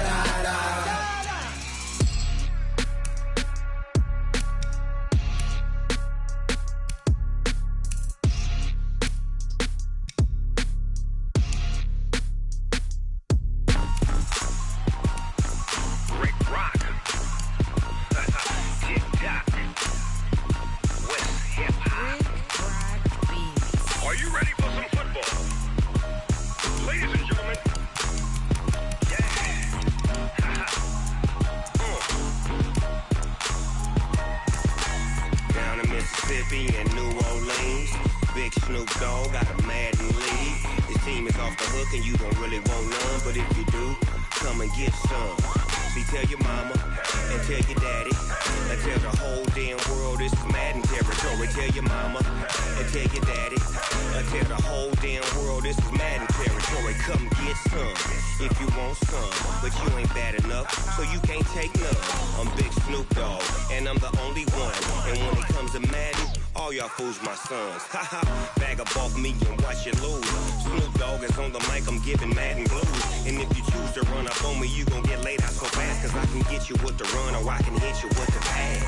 And New Orleans, big Snoop Dogg got a Madden league. This team is off the hook and you don't really want none, but if you do, come and get some. See, tell your mama and tell your daddy and tell the whole damn world this is Madden territory. Tell your mama and tell your daddy and tell the whole damn world this is Madden territory. Come get some if you want some, but you ain't bad enough, so you can't take none. I'm Big Snoop Dogg and I'm the only one, and when it comes to Madden, all y'all fools my sons. Haha, bag up off me and watch you lose. Snoop Dogg is on the mic, I'm giving Madden blues. And if you choose to run up on me, you gon' get laid out so fast, cause I can get you with the run or I can hit you with the pass.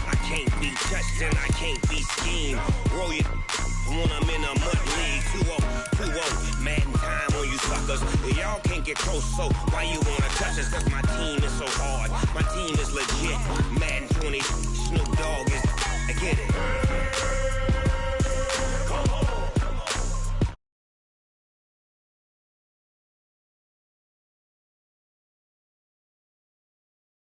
I can't be touched and I can't be schemed. Roll you when I'm in a mud league. 2-0, Madden time on you suckers. Y'all can't get close, so why you wanna touch us? Cause my team is so hard, my team is legit. Madden 20, Snoop Dogg is, I get it.